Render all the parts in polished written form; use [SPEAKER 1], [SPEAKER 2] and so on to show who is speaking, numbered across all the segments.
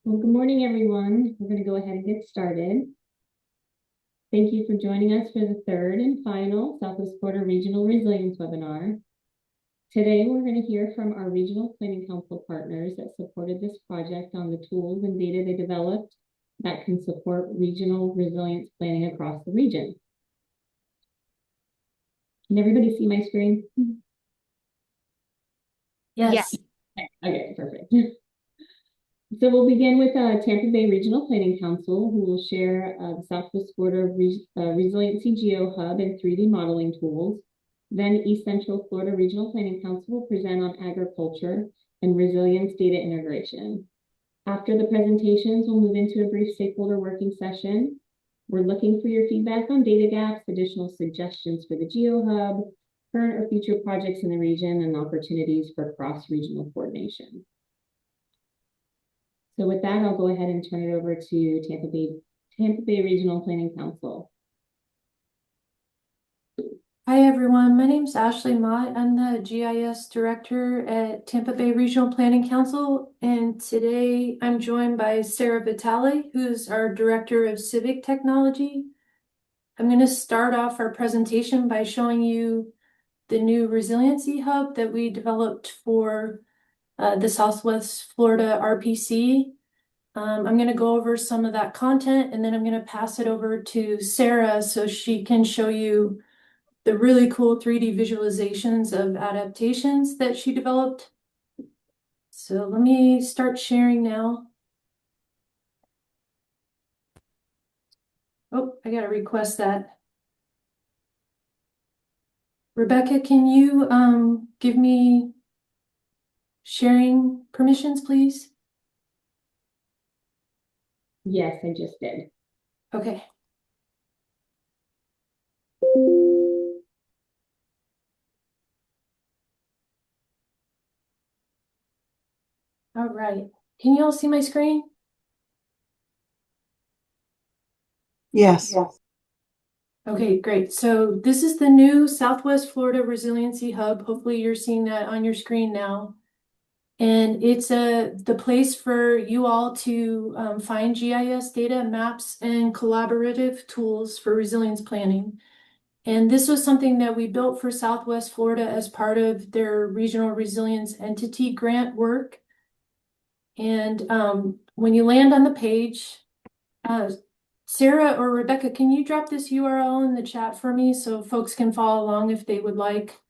[SPEAKER 1] Well, good morning, everyone. We're going to go ahead and get started. Thank you for joining us for the third and final Southwest Florida Regional Resilience webinar. Today, we're going to hear from our Regional Planning Council partners that supported this project on the tools and data they developed that can support regional resilience planning across the region. Can everybody see my screen?
[SPEAKER 2] Yes.
[SPEAKER 1] Okay, perfect. So we'll begin with Tampa Bay Regional Planning Council, who will share the Southwest Florida Resiliency Geo Hub and 3D modeling tools. Then East Central Florida Regional Planning Council will present on agriculture and resilience data integration. After the presentations, we'll move into a brief stakeholder working session. We're looking for your feedback on data gaps, additional suggestions for the Geo Hub, current or future projects in the region, and opportunities for cross-regional coordination. So with that, I'll go ahead and turn it over to Tampa Bay Regional Planning Council.
[SPEAKER 2] Hi, everyone. My name is Ashley Mott. I'm the GIS Director at Tampa Bay Regional Planning Council. And today I'm joined by Sarah Vitale, who's our Director of Civic Technology. I'm going to start off our presentation by showing you the new Resiliency Hub that we developed for the Southwest Florida RPC. I'm going to go over some of that content, and then I'm going to pass it over to Sarah so she can show you the really cool 3D visualizations of adaptations that she developed. So let me start sharing now. Oh, I got to request that. Rebecca, can you give me sharing permissions, please?
[SPEAKER 1] Yes, I just did.
[SPEAKER 2] Okay. All right. Can you all see my screen?
[SPEAKER 3] Yes.
[SPEAKER 2] Okay, great. So this is the new Southwest Florida Resiliency Hub. Hopefully you're seeing that on your screen now. And it's the place for you all to find GIS data, maps, and collaborative tools for resilience planning. And this was something that we built for Southwest Florida as part of their regional resilience entity grant work. And when you land on the page, Sarah or Rebecca, can you drop this URL in the chat for me so folks can follow along if they would like?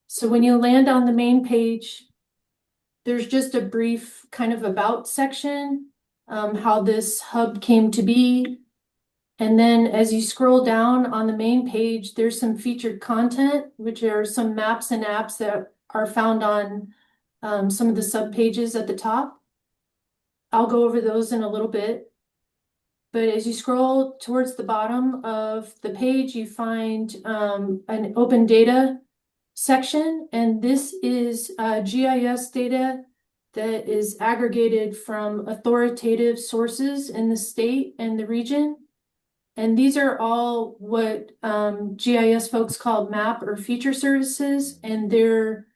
[SPEAKER 2] So when you land on the main page, there's just a brief kind of about section, how this hub came to be. And then as you scroll down on the main page, there's some featured content, which are some maps and apps that are found on some of the subpages at the top. I'll go over those in a little bit. But as you scroll towards the bottom of the page, you find an open data section, and this is GIS data that is aggregated from authoritative sources in the state and the region. And these are all what GIS folks call map or feature services, and they're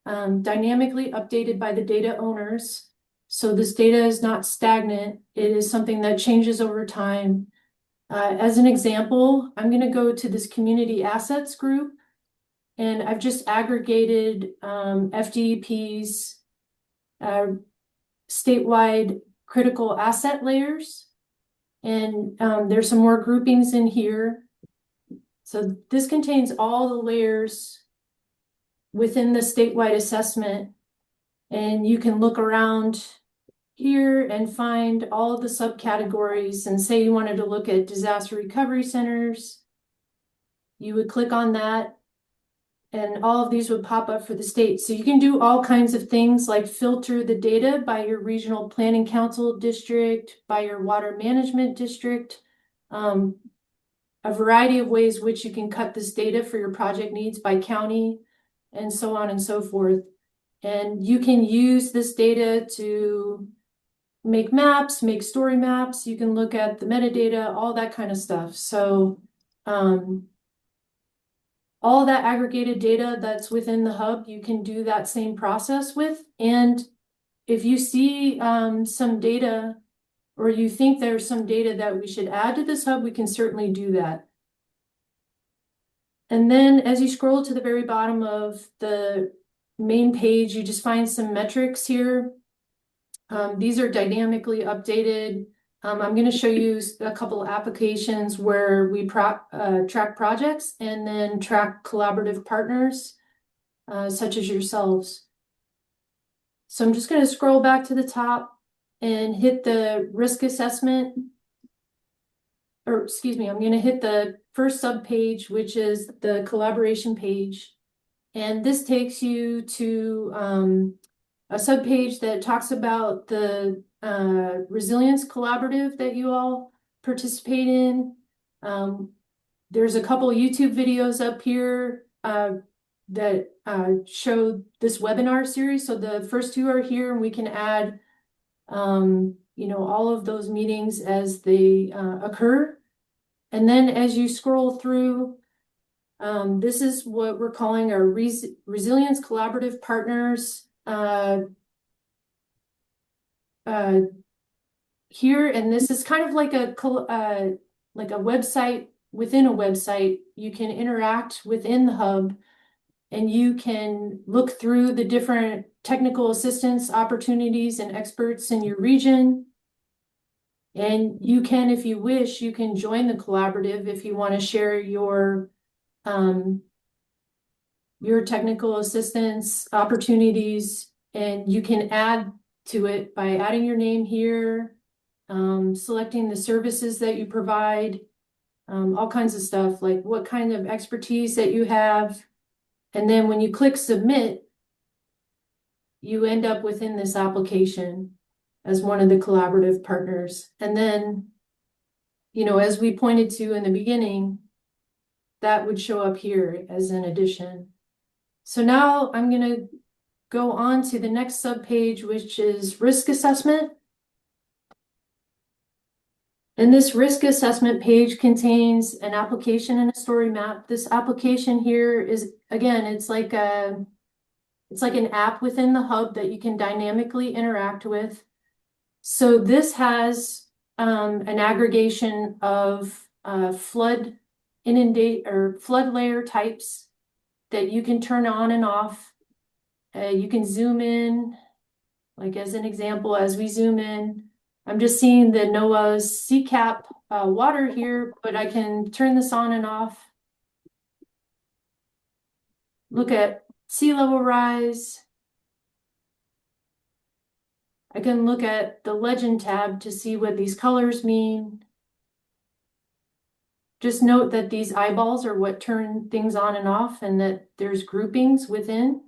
[SPEAKER 2] dynamically updated by the data owners. So this data is not stagnant. It is something that changes over time. As an example, I'm going to go to this community assets group, and I've just aggregated FDEP's statewide critical asset layers. And there's some more groupings in here. So this contains all the layers within the statewide assessment. And you can look around here and find all of the subcategories, and say you wanted to look at disaster recovery centers, you would click on that and all of these would pop up for the state. So you can do all kinds of things like filter the data by your regional planning council district, by your water management district, a variety of ways which you can cut this data for your project needs by county, and so on and so forth. And you can use this data to make maps, make story maps. You can look at the metadata, all that kind of stuff. So all that aggregated data that's within the hub, you can do that same process with. And if you see some data or you think there's some data that we should add to this hub, we can certainly do that. And then as you scroll to the very bottom of the main page, you just find some metrics here. These are dynamically updated. I'm going to show you a couple of applications where we track projects and then track collaborative partners, such as yourselves. So I'm just going to scroll back to the top and hit the risk assessment. Or excuse me, I'm going to hit the first subpage, which is the collaboration page. And this takes you to a subpage that talks about the resilience collaborative that you all participate in. There's a couple YouTube videos up here that show this webinar series. So the first two are here, and we can add all of those meetings as they occur. And then as you scroll through, this is what we're calling our resilience collaborative partners here. And this is kind of like a website within a website. You can interact within the hub, and you can look through the different technical assistance opportunities and experts in your region. And you can, if you wish, you can join the collaborative if you want to share your technical assistance opportunities, and you can add to it by adding your name here, selecting the services that you provide, all kinds of stuff, like what kind of expertise that you have. And then when you click submit, you end up within this application as one of the collaborative partners. And then, as we pointed to in the beginning, that would show up here as an addition. So now I'm going to go on to the next subpage, which is risk assessment. And this risk assessment page contains an application and a story map. This application here is, again, it's like an app within the hub that you can dynamically interact with. So this has an aggregation of flood layer types that you can turn on and off. You can zoom in, like as an example, as we zoom in, I'm just seeing the NOAA's CCAP water here, but I can turn this on and off. Look at sea level rise. I can look at the legend tab to see what these colors mean. Just note that these eyeballs are what turn things on and off, and that there's groupings within.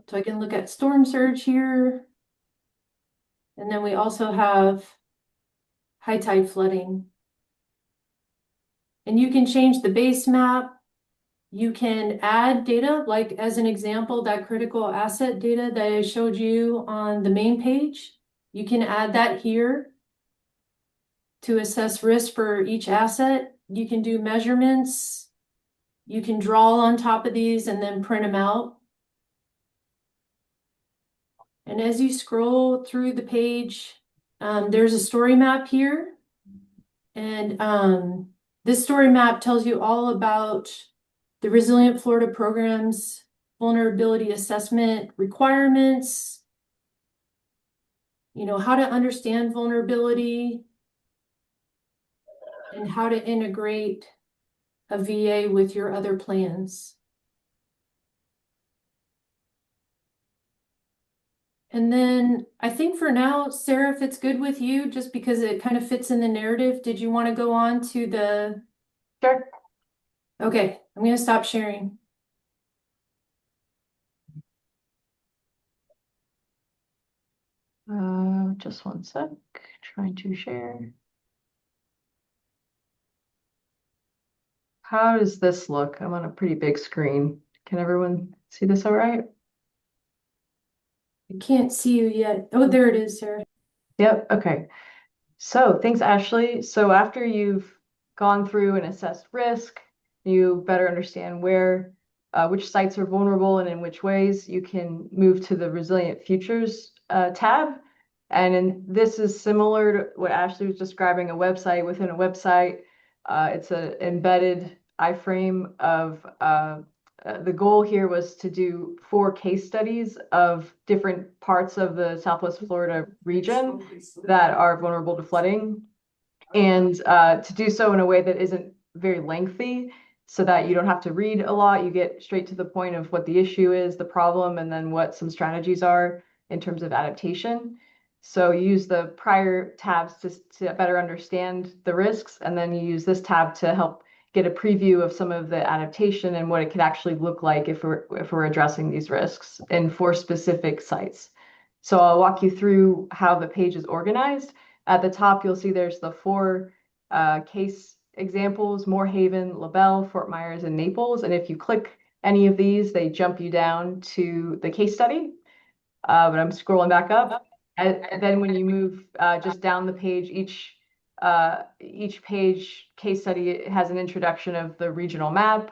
[SPEAKER 2] So I can look at storm surge here. And then we also have high tide flooding. And you can change the base map. You can add data, like as an example, that critical asset data that I showed you on the main page. You can add that here to assess risk for each asset. You can do measurements. You can draw on top of these and then print them out. And as you scroll through the page, there's a story map here. And this story map tells you all about the Resilient Florida program's vulnerability assessment requirements, how to understand vulnerability, and how to integrate a VA with your other plans. And then I think for now, Sarah, if it's good with you, just because it kind of fits in the narrative, did you want to go on to the...
[SPEAKER 3] Sure.
[SPEAKER 2] Okay, I'm going to stop sharing.
[SPEAKER 3] Just one sec. Trying to share. How does this look? I'm on a pretty big screen. Can everyone see this all right?
[SPEAKER 2] I can't see you yet. Oh, there it is, Sarah.
[SPEAKER 3] Yep. Okay. So thanks, Ashley. So after you've gone through and assessed risk, you better understand where which sites are vulnerable and in which ways, you can move to the Resilient Futures tab. And this is similar to what Ashley was describing, a website within a website. It's an embedded iframe of the goal here was to do 4 case studies of different parts of the Southwest Florida region that are vulnerable to flooding, and to do so in a way that isn't very lengthy so that you don't have to read a lot. You get straight to the point of what the issue is, the problem, and then what some strategies are in terms of adaptation. So you use the prior tabs to better understand the risks, and then you use this tab to help get a preview of some of the adaptation and what it could actually look like if we're addressing these risks in 4 specific sites. So I'll walk you through how the page is organized. At the top, you'll see there's the 4 case examples: Moorhaven, LaBelle, Fort Myers, and Naples. And if you click any of these, they jump you down to the case study. But I'm scrolling back up. And then when you move just down the page, each page case study has an introduction of the regional map,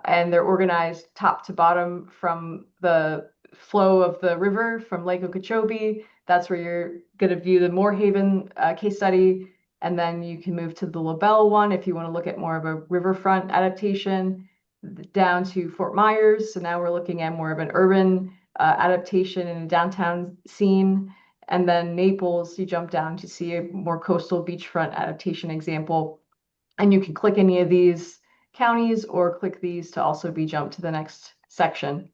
[SPEAKER 3] and they're organized top to bottom from the flow of the river from Lake Okeechobee. That's where you're going to view the Moorhaven case study. And then you can move to the LaBelle one if you want to look at more of a riverfront adaptation, down to Fort Myers. So now we're looking at more of an urban adaptation in a downtown scene. And then Naples, you jump down to see a more coastal beachfront adaptation example. And you can click any of these counties or click these to also be jumped to the next section.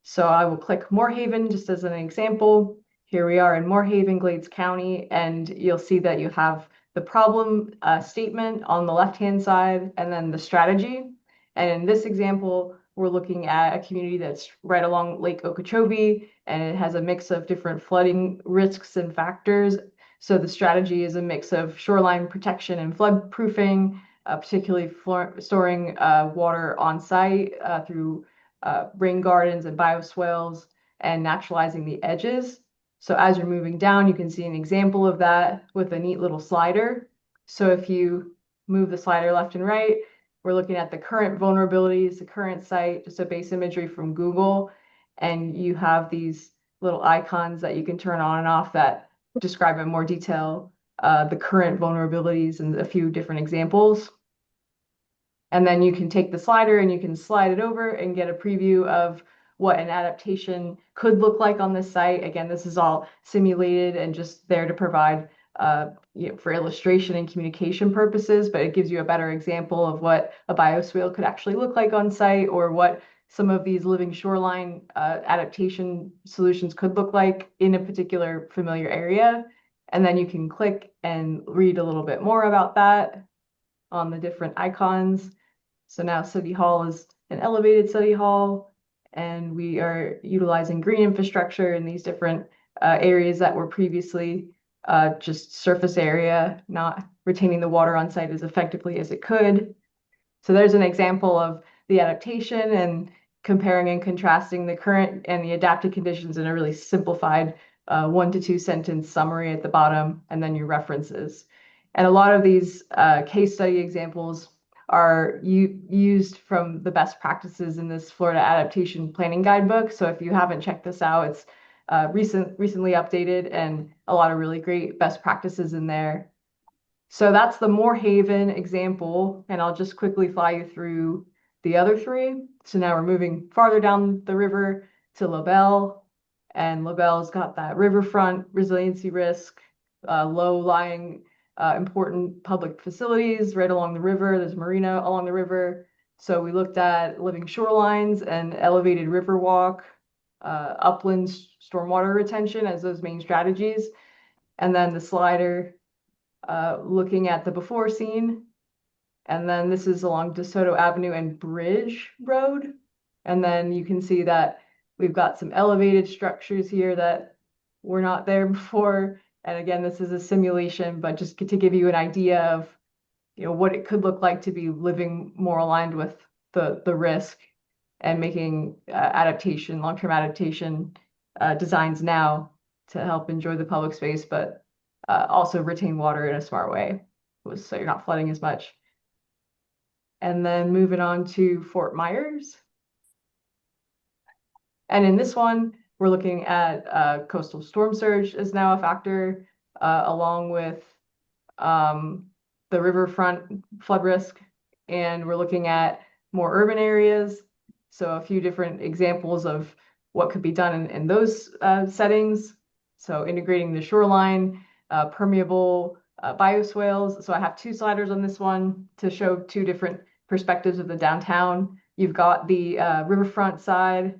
[SPEAKER 3] So I will click Moorhaven just as an example. Here we are in Moorhaven, Glades County, and you'll see that you have the problem statement on the left-hand side and then the strategy. And in this example, we're looking at a community that's right along Lake Okeechobee, and it has a mix of different flooding risks and factors. So the strategy is a mix of shoreline protection and flood proofing, particularly storing water on site through rain gardens and bioswales, and naturalizing the edges. So as you're moving down, you can see an example of that with a neat little slider. So if you move the slider left and right, we're looking at the current vulnerabilities, the current site, just a base imagery from Google. And you have these little icons that you can turn on and off that describe in more detail the current vulnerabilities and a few different examples. And then you can take the slider and you can slide it over and get a preview of what an adaptation could look like on this site. Again, this is all simulated and just there to provide for illustration and communication purposes, but it gives you a better example of what a bioswale could actually look like on site, or what some of these living shoreline adaptation solutions could look like in a particular familiar area. And then you can click and read a little bit more about that on the different icons. So now City Hall is an elevated City Hall, and we are utilizing green infrastructure in these different areas that were previously just surface area, not retaining the water on site as effectively as it could. So there's an example of the adaptation and comparing and contrasting the current and the adapted conditions in a really simplified 1 to 2 sentence summary at the bottom, and then your references. And a lot of these case study examples are used from the best practices in this Florida Adaptation Planning Guidebook. So if you haven't checked this out, it's recently updated, and a lot of really great best practices in there. So that's the Moorhaven example, and I'll just quickly fly you through the other 3. So now we're moving farther down the river to LaBelle, and LaBelle's got that riverfront resiliency risk, low-lying important public facilities right along the river. There's marina along the river. So we looked at living shorelines and elevated river walk, upland stormwater retention as those main strategies. And then the slider looking at the before scene. And then this is along DeSoto Avenue and Bridge Road. And then you can see that we've got some elevated structures here that were not there before. And again, this is a simulation, but just to give you an idea of what it could look like to be living more aligned with the risk and making long-term adaptation designs now to help enjoy the public space, but also retain water in a smart way, so you're not flooding as much. And then moving on to Fort Myers. And in this one, we're looking at coastal storm surge is now a factor, along with the riverfront flood risk. And we're looking at more urban areas. So a few different examples of what could be done in those settings. So integrating the shoreline, permeable bioswales. So I have two sliders on this one to show two different perspectives of the downtown. You've got the riverfront side.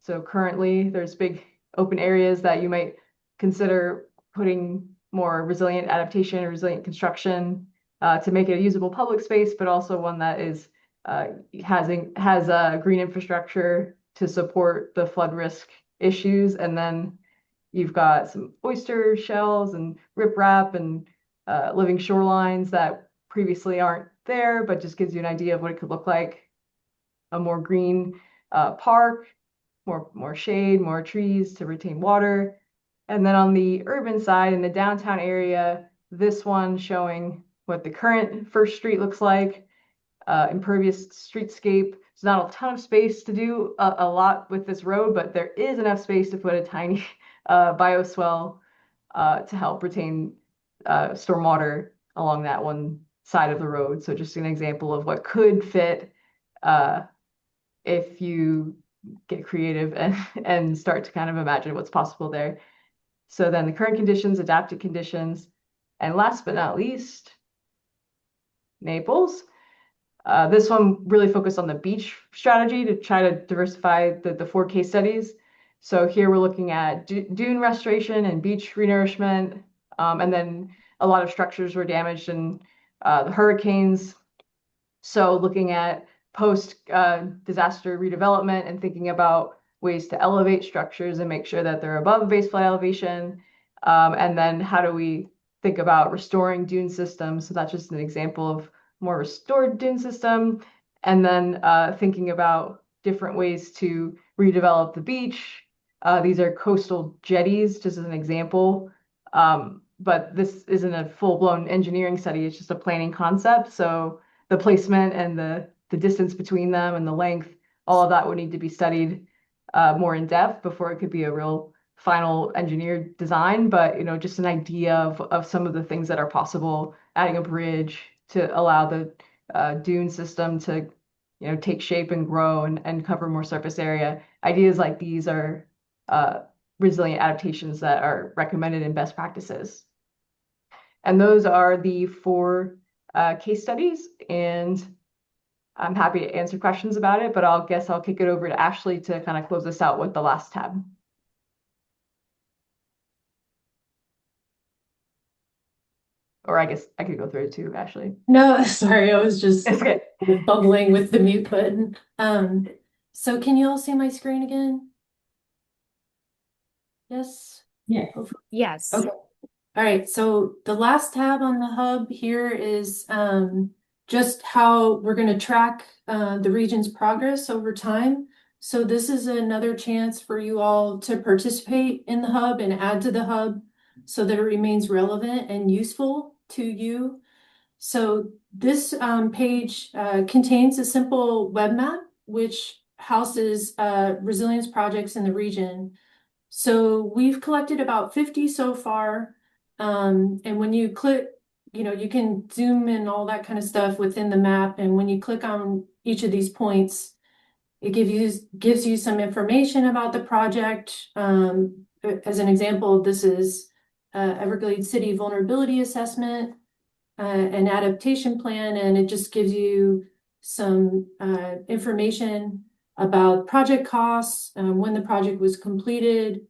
[SPEAKER 3] So currently there's big open areas that you might consider putting more resilient adaptation or resilient construction to make it a usable public space, but also one that is has a green infrastructure to support the flood risk issues. And then you've got some oyster shells and riprap and living shorelines that previously aren't there, but just gives you an idea of what it could look like. A more green park, more shade, more trees to retain water. And then on the urban side, in the downtown area, this one showing what the current First Street looks like, impervious streetscape. There's not a ton of space to do a lot with this road, but there is enough space to put a tiny bioswale to help retain stormwater along that one side of the road. So just an example of what could fit if you get creative and start to kind of imagine what's possible there. So then the current conditions, adapted conditions, and last but not least, Naples. This one really focused on the beach strategy to try to diversify the 4 case studies. So here we're looking at dune restoration and beach renourishment, and then a lot of structures were damaged in the hurricanes. So looking at post disaster redevelopment and thinking about ways to elevate structures and make sure that they're above base flood elevation. And then how do we think about restoring dune systems? So that's just an example of more restored dune system. And then thinking about different ways to redevelop the beach. These are coastal jetties, just as an example. But this isn't a full-blown engineering study, it's just a planning concept. So the placement and the distance between them and the length, all of that would need to be studied more in depth before it could be a real final engineered design. But just an idea of some of the things that are possible, adding a bridge to allow the dune system to take shape and grow and cover more surface area. Ideas like these are resilient adaptations that are recommended in best practices. And those are the 4 case studies, and I'm happy to answer questions about it, but I'll kick it over to Ashley to kind of close this out with the last tab. Or I guess I could go through it too, Ashley.
[SPEAKER 2] No, sorry, I was just
[SPEAKER 3] It's good.
[SPEAKER 2] bubbling with the mute button. So can you all see my screen again? Yes?
[SPEAKER 1] Yeah.
[SPEAKER 4] Yes.
[SPEAKER 2] Okay. All right, so the last tab on the hub here is just how we're going to track the region's progress over time. So this is another chance for you all to participate in the hub and add to the hub so that it remains relevant and useful to you. So this page contains a simple web map which houses resilience projects in the region. So we've collected about 50 so far. And when you click, you can zoom in all that kind of stuff within the map. And when you click on each of these points, it gives you some information about the project. As an example, this is Everglades City Vulnerability Assessment, an adaptation plan, and it just gives you some information about project costs, when the project was completed,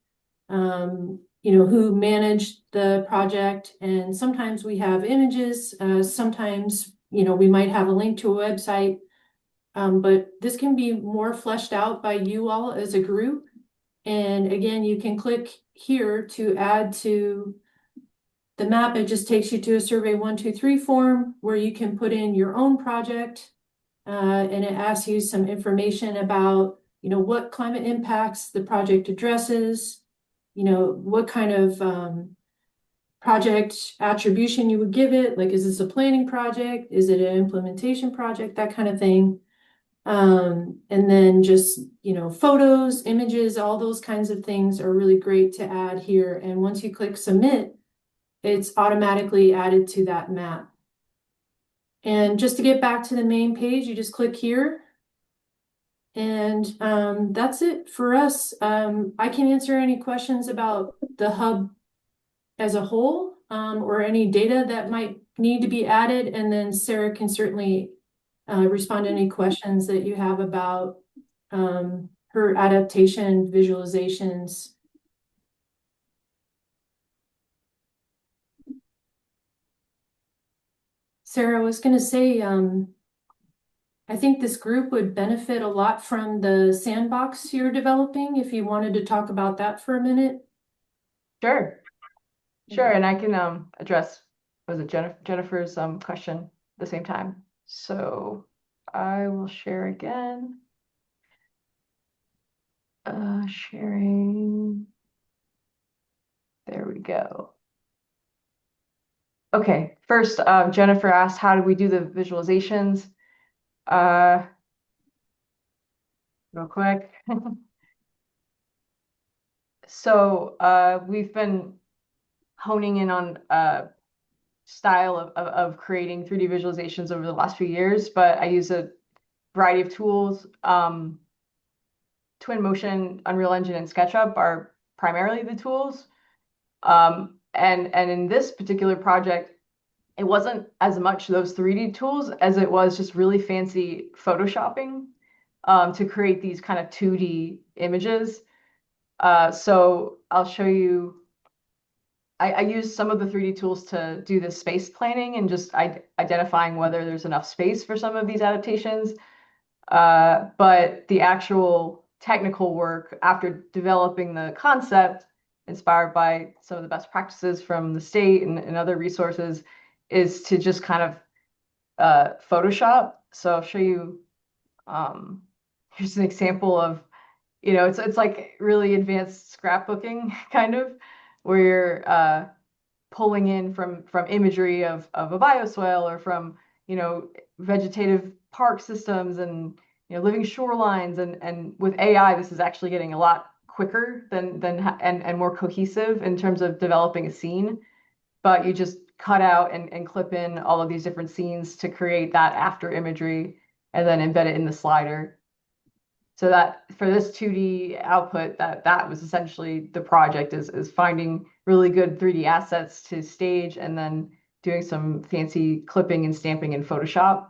[SPEAKER 2] who managed the project. And sometimes we have images, sometimes, we might have a link to a website, but this can be more fleshed out by you all as a group. And again, you can click here to add to the map. It just takes you to a Survey 123 form where you can put in your own project, and it asks you some information about, what climate impacts the project addresses, what kind of project attribution you would give it. Like, is this a planning project? Is it an implementation project? That kind of thing. And then just, photos, images, all those kinds of things are really great to add here. And once you click submit, it's automatically added to that map. And just to get back to the main page, you just click here. And that's it for us. I can answer any questions about the hub as a whole, or any data that might need to be added. And then Sarah can certainly respond to any questions that you have about her adaptation visualizations. Sarah, I was going to say, I think this group would benefit a lot from the sandbox you're developing, if you wanted to talk about that for a minute.
[SPEAKER 3] Sure. And I can address, was it Jennifer's question at the same time. So I will share again. Sharing. There we go. Okay, first, Jennifer asked, how do we do the visualizations? Real quick. So we've been honing in on style of creating 3D visualizations over the last few years, but I use a variety of tools. Twinmotion, Unreal Engine, and SketchUp are primarily the tools. And in this particular project, it wasn't as much those 3D tools as it was just really fancy photoshopping to create these kind of 2D images. So I'll show you. I use some of the 3D tools to do the space planning and just identifying whether there's enough space for some of these adaptations. But the actual technical work after developing the concept, inspired by some of the best practices from the state and other resources, is to just kind of Photoshop. So I'll show you, here's an example of, it's like really advanced scrapbooking kind of, where you're pulling in from imagery of a bioswale or from, vegetative park systems and, living shorelines. And with AI, this is actually getting a lot quicker and more cohesive in terms of developing a scene. But you just cut out and clip in all of these different scenes to create that after imagery and then embed it in the slider. So that for this 2D output, that was essentially the project, is finding really good 3D assets to stage and then doing some fancy clipping and stamping in Photoshop.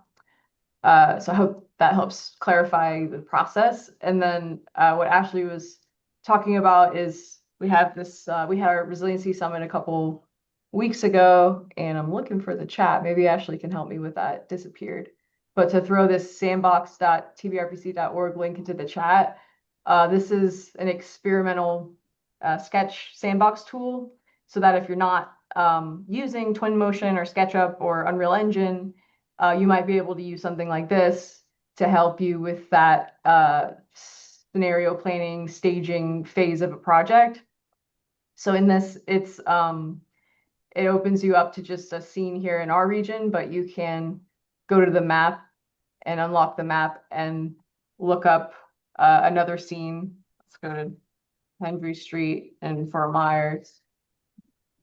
[SPEAKER 3] So I hope that helps clarify the process. And then what Ashley was talking about is we had our Resiliency Summit a couple weeks ago, and I'm looking for the chat. Maybe Ashley can help me with that. It disappeared. But to throw this sandbox.tbrpc.org link into the chat, this is an experimental sketch sandbox tool, so that if you're not using Twinmotion or SketchUp or Unreal Engine, you might be able to use something like this to help you with that scenario planning, staging phase of a project. So in this, it opens you up to just a scene here in our region, but you can go to the map and unlock the map and look up another scene. Let's go to Henry Street and Fort Myers.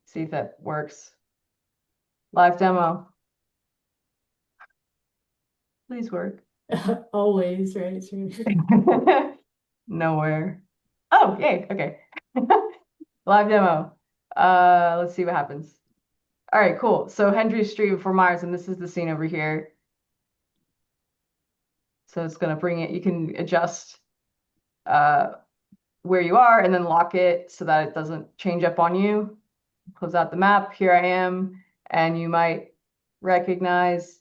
[SPEAKER 3] See if that works. Live demo. Please work.
[SPEAKER 2] Always, right?
[SPEAKER 3] Nowhere. Oh, yay. Okay. Live demo. Let's see what happens. All right, cool. So Hendry Street before Myers, and this is the scene over here. So it's going to bring it, you can adjust where you are and then lock it so that it doesn't change up on you. Close out the map. Here I am, and you might recognize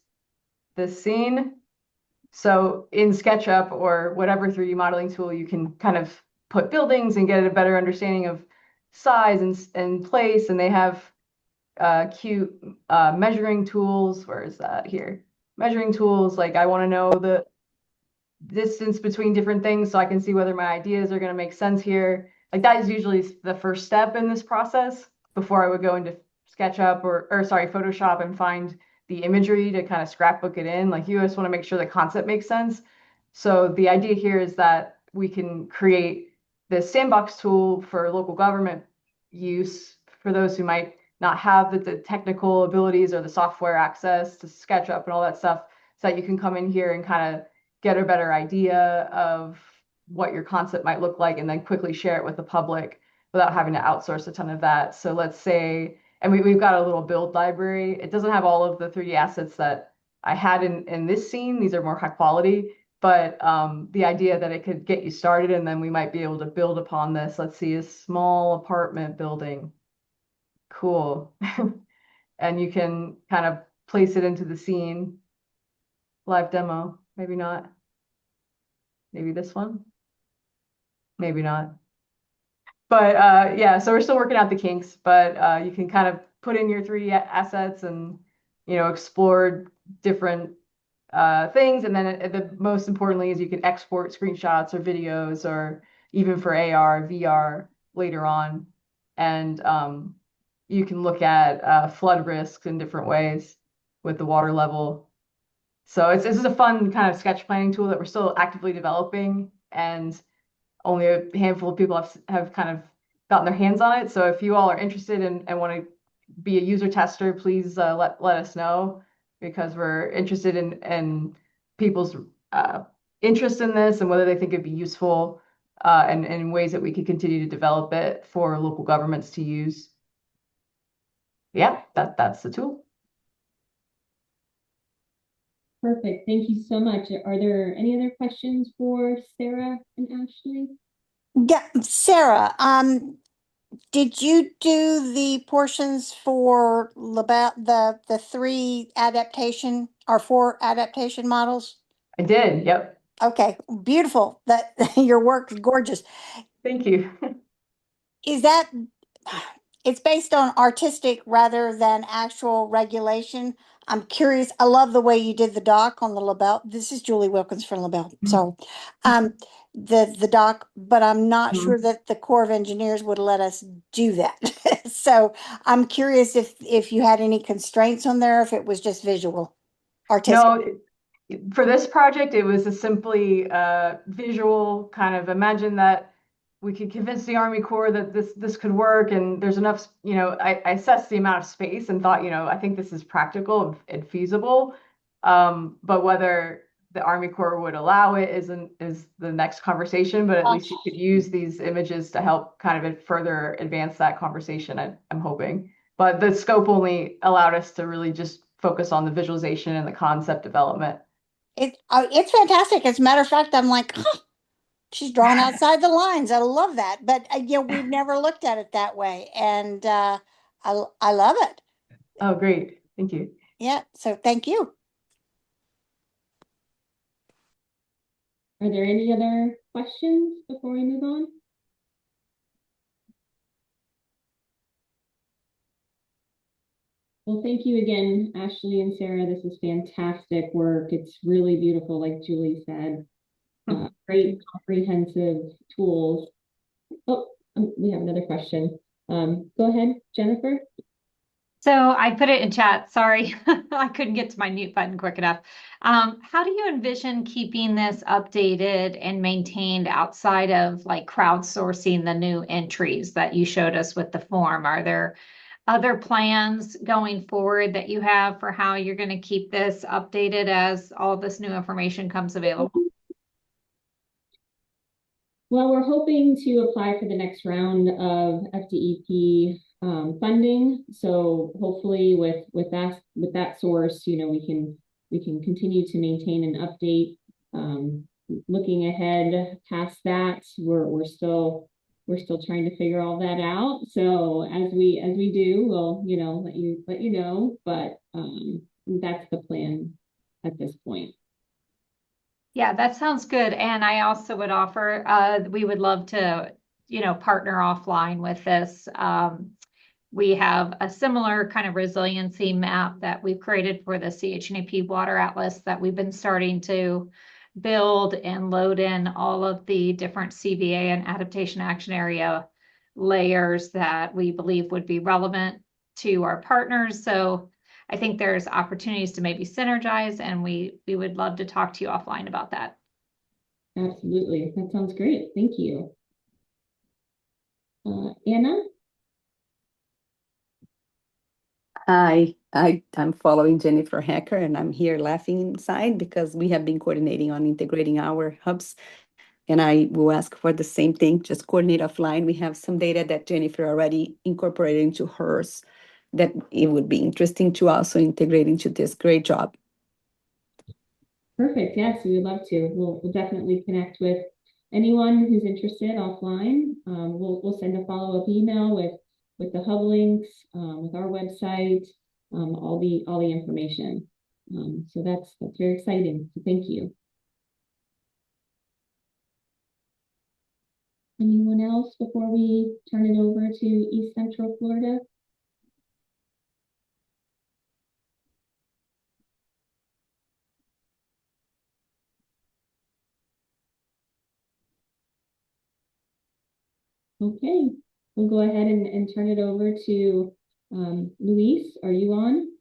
[SPEAKER 3] this scene. So in SketchUp or whatever 3D modeling tool, you can kind of put buildings and get a better understanding of size and place. And they have cute measuring tools. Where is that here? Measuring tools. Like I want to know the distance between different things so I can see whether my ideas are going to make sense here. Like that is usually the first step in this process before I would go into SketchUp or sorry, Photoshop and find the imagery to kind of scrapbook it in. Like you just want to make sure the concept makes sense. So the idea here is that we can create this sandbox tool for local government use for those who might not have the technical abilities or the software access to SketchUp and all that stuff, so that you can come in here and kind of get a better idea of what your concept might look like and then quickly share it with the public without having to outsource a ton of that. So let's say, and we've got a little build library. It doesn't have all of the 3D assets that I had in this scene. These are more high quality, but the idea that it could get you started and then we might be able to build upon this. Let's see, a small apartment building. Cool. And you can kind of place it into the scene. Live demo, maybe not. Maybe this one, maybe not. But yeah, so we're still working out the kinks, but you can kind of put in your 3D assets and, explore different things. And then the most importantly is you can export screenshots or videos or even for AR, VR later on. And you can look at flood risks in different ways with the water level. So this is a fun kind of sketch planning tool that we're still actively developing, and only a handful of people have kind of gotten their hands on it. So if you all are interested and want to be a user tester, please let us know, because we're interested in people's interest in this and whether they think it'd be useful and in ways that we could continue to develop it for local governments to use. Yeah, that's the tool.
[SPEAKER 1] Perfect. Thank you so much. Are there any other questions for Sarah and Ashley?
[SPEAKER 4] Yeah, Sarah, did you do the portions for the three adaptation or four adaptation models?
[SPEAKER 3] I did. Yep.
[SPEAKER 4] Okay, beautiful. That your work is gorgeous.
[SPEAKER 3] Thank you.
[SPEAKER 4] Is that it's based on artistic rather than actual regulation? I'm curious. I love the way you did the doc on the LaBelle. This is Julie Wilkins from LaBelle. So, the doc, but I'm not sure that the Corps of Engineers would let us do that. So I'm curious if you had any constraints on there, if it was just visual, artistic.
[SPEAKER 3] No, for this project, it was a simply visual kind of imagine that we could convince the Army Corps that this could work, and there's enough, I assessed the amount of space and thought, I think this is practical and feasible. But whether the Army Corps would allow it is the next conversation, but at least you could use these images to help kind of further advance that conversation, I'm hoping. But the scope only allowed us to really just focus on the visualization and the concept development.
[SPEAKER 4] It's fantastic. As a matter of fact, I'm like, huh, she's drawn outside the lines. I love that. But we've never looked at it that way, and I love it.
[SPEAKER 3] Oh, great. Thank you.
[SPEAKER 4] Yeah. So thank you.
[SPEAKER 1] Are there any other questions before we move on? Well, thank you again, Ashley and Sarah. This is fantastic work. It's really beautiful, like Julie said. Great comprehensive tools. Oh, we have another question. Go ahead, Jennifer.
[SPEAKER 5] So I put it in chat. Sorry, I couldn't get to my mute button quick enough. How do you envision keeping this updated and maintained outside of like crowdsourcing the new entries that you showed us with the form? Are there other plans going forward that you have for how you're going to keep this updated as all this new information comes available?
[SPEAKER 1] Well, we're hoping to apply for the next round of FDEP funding. So hopefully with that source, we can continue to maintain and update. Looking ahead past that, we're still trying to figure all that out. So as we do, we'll let you know. But that's the plan at this point.
[SPEAKER 5] Yeah, that sounds good. And I also would offer, we would love to, partner offline with this. We have a similar kind of resiliency map that we've created for the CHNAP Water Atlas that we've been starting to build and load in all of the different CVA and adaptation action area layers that we believe would be relevant to our partners. So I think there's opportunities to maybe synergize, and we would love to talk to you offline about that.
[SPEAKER 1] Absolutely. That sounds great. Thank you. Anna?
[SPEAKER 6] Hi, I'm following Jennifer Hacker, and I'm here laughing inside because we have been coordinating on integrating our hubs. And I will ask for the same thing, just coordinate offline. We have some data that Jennifer already incorporated into hers that it would be interesting to also integrate into this. Great job.
[SPEAKER 1] Perfect. Yes, we would love to. We'll definitely connect with anyone who's interested offline. We'll send a follow-up email with the hub links, with our website, all the information. So that's very exciting. So thank you. Anyone else before we turn it over to East Central Florida? Okay, we'll go ahead and turn it over to Luis. Are you on?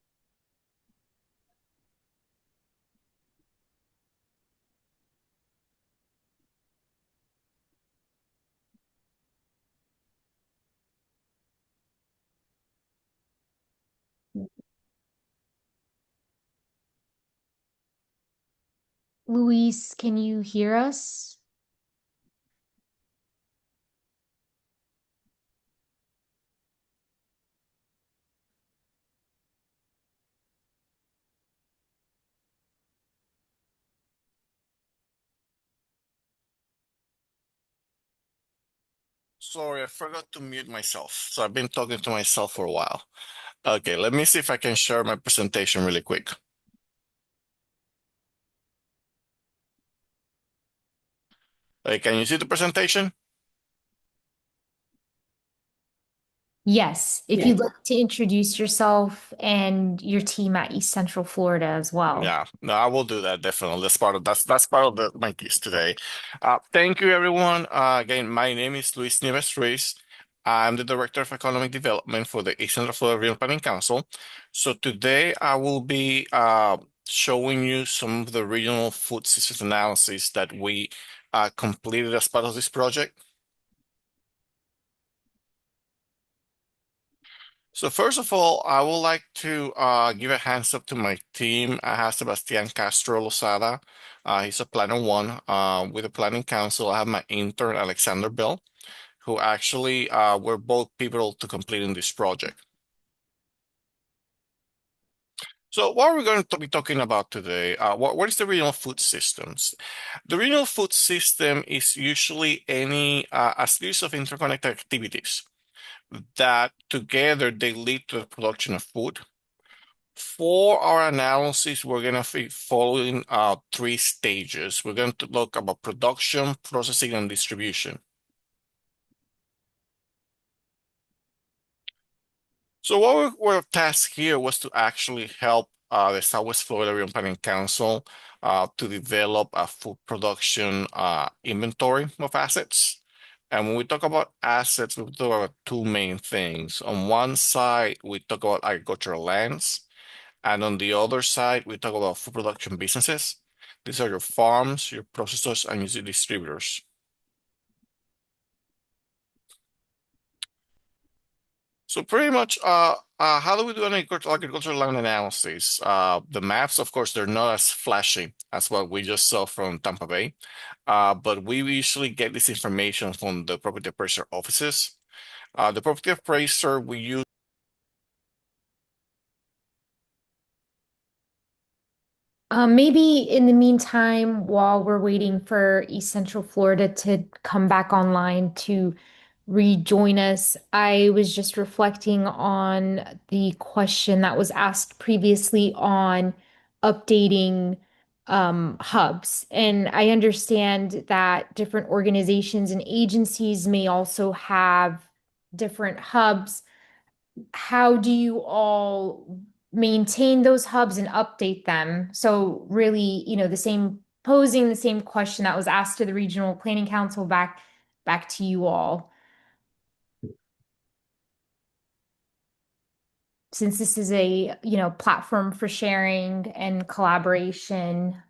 [SPEAKER 7] Luis, can you hear us?
[SPEAKER 8] Sorry, I forgot to mute myself. So I've been talking to myself for a while. Okay, let me see if I can share my presentation really quick. Hey, can you see the presentation?
[SPEAKER 7] Yes, if
[SPEAKER 1] Yes.
[SPEAKER 7] you'd like to introduce yourself and your team at East Central Florida as well.
[SPEAKER 8] Yeah, no, I will do that definitely. That's part of my piece today. Thank you, everyone. Again, my name is Luis Nieves Ruiz. I'm the Director of Economic Development for the East Central Florida Regional Planning Council. So today I will be showing you some of the regional food systems analysis that we completed as part of this project. So first of all, I would like to give a hands up to my team. I have Sebastian Castro Lozada. He's a planner one with the Planning Council. I have my intern, Alexander Bell, who actually were both pivotal to completing this project. So what are we going to be talking about today? What is the regional food systems? The regional food system is usually a series of interconnected activities that together they lead to the production of food. For our analysis, we're going to be following three stages. We're going to look about production, processing, and distribution. So what we're tasked here was to actually help the Southwest Florida Regional Planning Council to develop a food production inventory of assets. And when we talk about assets, we talk about two main things. On one side, we talk about agricultural lands. And on the other side, we talk about food production businesses. These are your farms, your processors, and your distributors. So pretty much, how do we do an agricultural land analysis? The maps, of course, they're not as flashy as what we just saw from Tampa Bay, but we usually get this information from the property appraiser offices. The property appraiser we use.
[SPEAKER 7] Maybe in the meantime, while we're waiting for East Central Florida to come back online to rejoin us, I was just reflecting on the question that was asked previously on updating hubs. And I understand that different organizations and agencies may also have different hubs. How do you all maintain those hubs and update them? So really, posing the same question that was asked to the Regional Planning Council back to you all. Since this is a, platform for sharing and collaboration,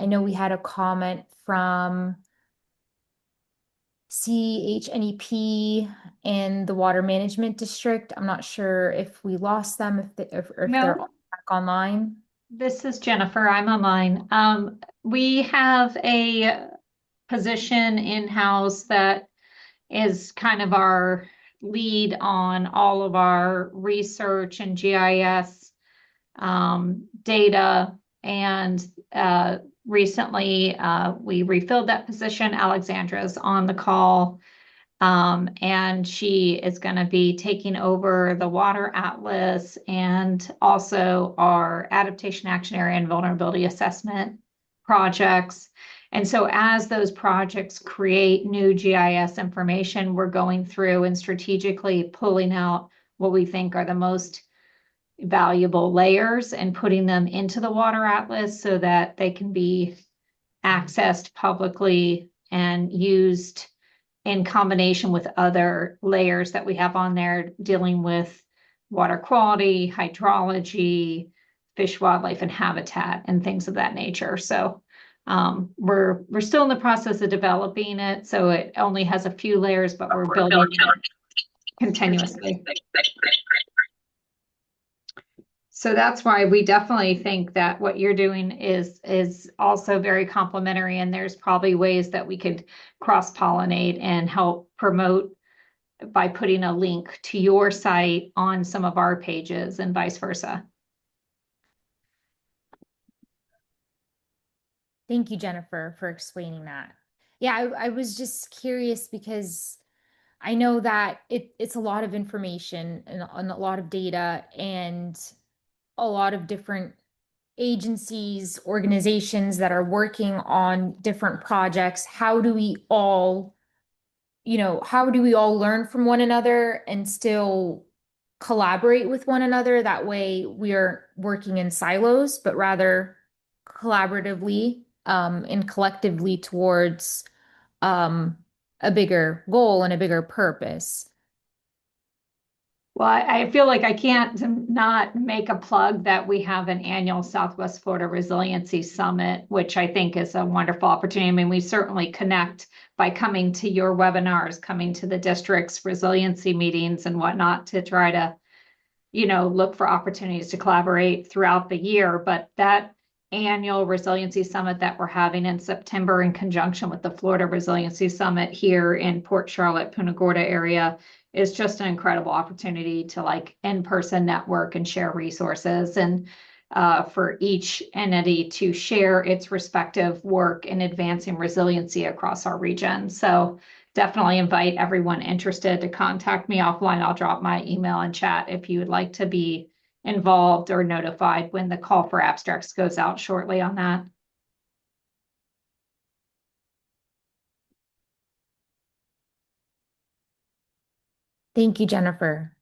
[SPEAKER 7] I know we had a comment from CHNEP and the Water Management District. I'm not sure if we lost them, if they're
[SPEAKER 5] No.
[SPEAKER 7] back online.
[SPEAKER 5] This is Jennifer. I'm online. We have a position in-house that is kind of our lead on all of our research and GIS data. And recently we refilled that position. Alexandra's on the call. And she is going to be taking over the Water Atlas and also our Adaptation Action Area and Vulnerability Assessment projects. And so as those projects create new GIS information, we're going through and strategically pulling out what we think are the most valuable layers and putting them into the Water Atlas so that they can be accessed publicly and used in combination with other layers that we have on there dealing with water quality, hydrology, fish, wildlife, and habitat, and things of that nature. So we're still in the process of developing it, so it only has a few layers, but we're building it continuously. So that's why we definitely think that what you're doing is also very complementary, and there's probably ways that we could cross-pollinate and help promote by putting a link to your site on some of our pages and vice versa.
[SPEAKER 7] Thank you, Jennifer, for explaining that. Yeah, I was just curious because I know that it's a lot of information and a lot of data and a lot of different agencies, organizations that are working on different projects. How do we all, how do we all learn from one another and still collaborate with one another? That way we are working in silos, but rather collaboratively and collectively towards a bigger goal and a bigger purpose.
[SPEAKER 5] Well, I feel like I can't not make a plug that we have an annual Southwest Florida Resiliency Summit, which I think is a wonderful opportunity. I mean, we certainly connect by coming to your webinars, coming to the district's resiliency meetings and whatnot to try to, look for opportunities to collaborate throughout the year. But that annual Resiliency Summit that we're having in September in conjunction with the Florida Resiliency Summit here in Port Charlotte, Punta Gorda area is just an incredible opportunity to in-person network and share resources and for each entity to share its respective work in advancing resiliency across our region. So definitely invite everyone interested to contact me offline. I'll drop my email and chat if you would like to be involved or notified when the call for abstracts goes out shortly on that.
[SPEAKER 7] Thank you, Jennifer.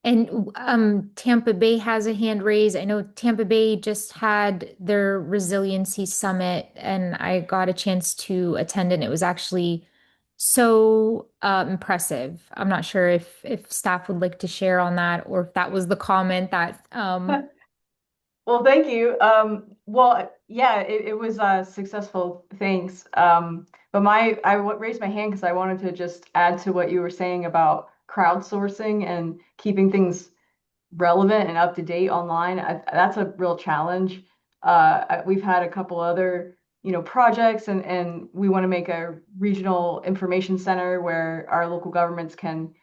[SPEAKER 7] And Tampa Bay has a hand raised. I know Tampa Bay just had their resiliency summit, and I got a chance to attend, and it was actually so impressive. I'm not sure if staff would like to share on that, or if that was the comment that
[SPEAKER 3] Well, thank you. Well, yeah, it was successful. Thanks. But raised my hand because I wanted to just add to what you were saying about crowdsourcing and keeping things relevant and up to date online. That's a real challenge. We've had a couple other, projects, and we want to make a regional information center where our local governments can,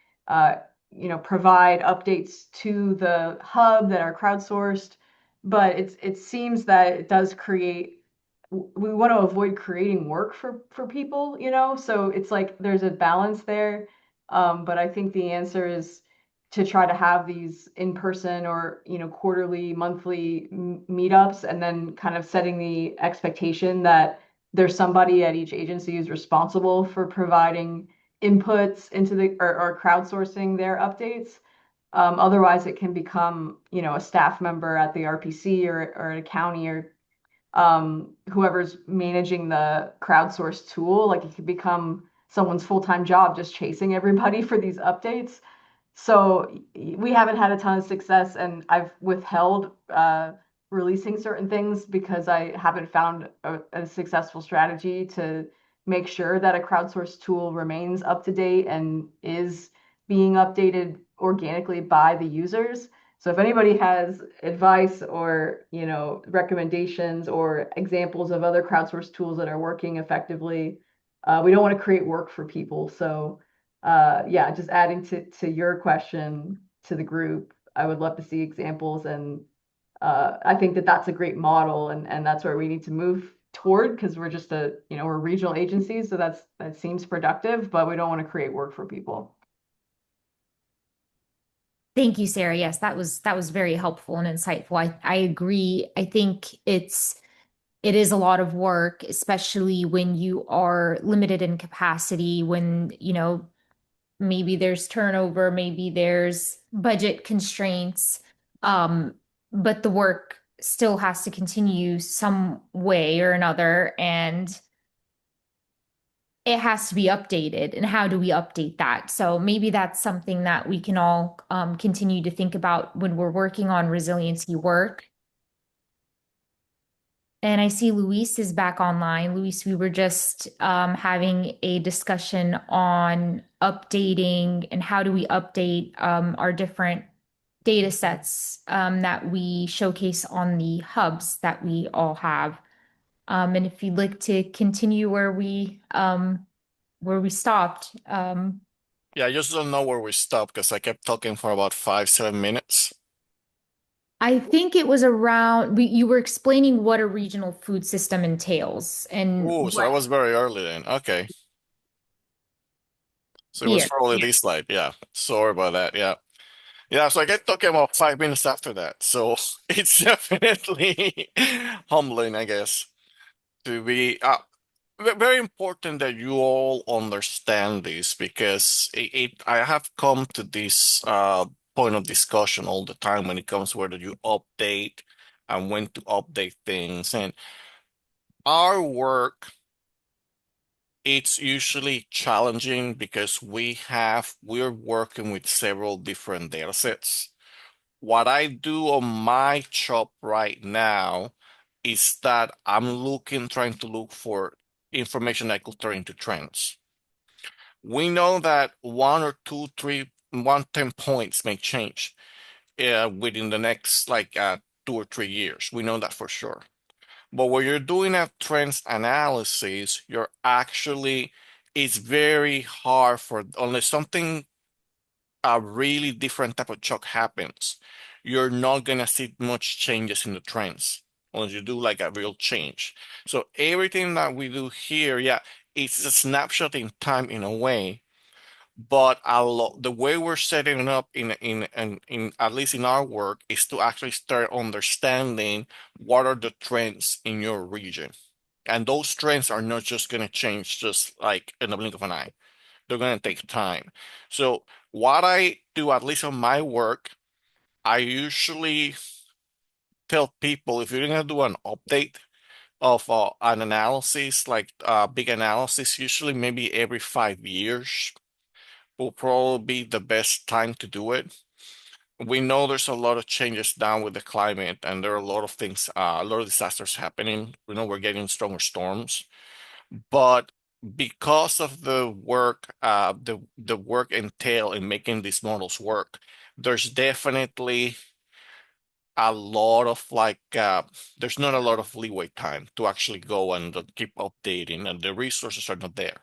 [SPEAKER 3] provide updates to the hub that are crowdsourced. But it seems that it does create. We want to avoid creating work for people, So it's like there's a balance there. But I think the answer is to try to have these in person or quarterly, monthly meetups, and then kind of setting the expectation that there's somebody at each agency who's responsible for providing inputs into or crowdsourcing their updates. Otherwise, it can become a staff member at the RPC or at a county or whoever's managing the crowdsourced tool. Like it could become someone's full-time job just chasing everybody for these updates. So we haven't had a ton of success, and I've withheld releasing certain things because I haven't found a successful strategy to make sure that a crowdsourced tool remains up to date and is being updated organically by the users. So if anybody has advice or, recommendations or examples of other crowdsourced tools that are working effectively, we don't want to create work for people. So yeah, just adding to your question to the group, I would love to see examples, and I think that that's a great model, and that's where we need to move toward, because we're just we're regional agencies, so that seems productive, but we don't want to create work for people.
[SPEAKER 7] Thank you, Sarah. Yes, that was very helpful and insightful. I agree. I think it is a lot of work, especially when you are limited in capacity, when, maybe there's turnover, maybe there's budget constraints. But the work still has to continue some way or another, and it has to be updated. And how do we update that? So maybe that's something that we can all continue to think about when we're working on resiliency work. And I see Luis is back online. Luis, we were just having a discussion on updating and how do we update our different data sets that we showcase on the hubs that we all have. And if you'd like to continue where we stopped.
[SPEAKER 8] Yeah, I just don't know where we stopped because I kept talking for about 5, 7 minutes.
[SPEAKER 7] I think it was around, you were explaining what a regional food system entails and
[SPEAKER 8] Oh, so I
[SPEAKER 7] what
[SPEAKER 8] was very early then. Okay. So it was
[SPEAKER 7] here.
[SPEAKER 8] probably this slide. Yeah. Sorry about that. Yeah. Yeah, so I get talking about 5 minutes after that. So it's definitely humbling, I guess, to be very important that you all understand this because I have come to this point of discussion all the time when it comes to whether you update and when to update things. And our work, it's usually challenging because we're working with several different data sets. What I do on my job right now is that trying to look for information that could turn into trends. We know that one or two, three, 10 points may change within the next 2 or 3 years. We know that for sure. But when you're doing a trends analysis, it's very hard unless something a really different type of shock happens, you're not gonna see much changes in the trends unless you do like a real change. So everything that we do here, yeah, it's a snapshot in time in a way, but the way we're setting it up in at least in our work is to actually start understanding what are the trends in your region. And those trends are not just gonna change just like in the blink of an eye. They're going to take time. So what I do, at least on my work, I usually tell people if you're going to do an update of an analysis, like big analysis, usually maybe every 5 years will probably be the best time to do it. We know there's a lot of changes down with the climate, and there are a lot of things, a lot of disasters happening. We know we're getting stronger storms. But because of the work entail in making these models work, there's definitely a lot of there's not a lot of leeway time to actually go and keep updating, and the resources are not there.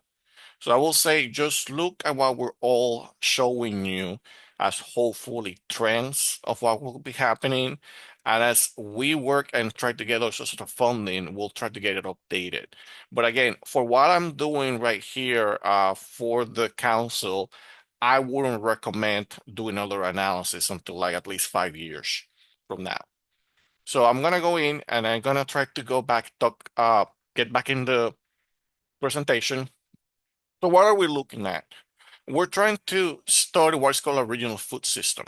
[SPEAKER 8] So I will say just look at what we're all showing you as hopefully trends of what will be happening. And as we work and try to get those sorts of funding, we'll try to get it updated. But again, for what I'm doing right here for the council, I wouldn't recommend doing another analysis until like at least 5 years from now. So I'm gonna go in and I'm gonna try to go back, get back in the presentation. So what are we looking at? We're trying to study what's called a regional food system.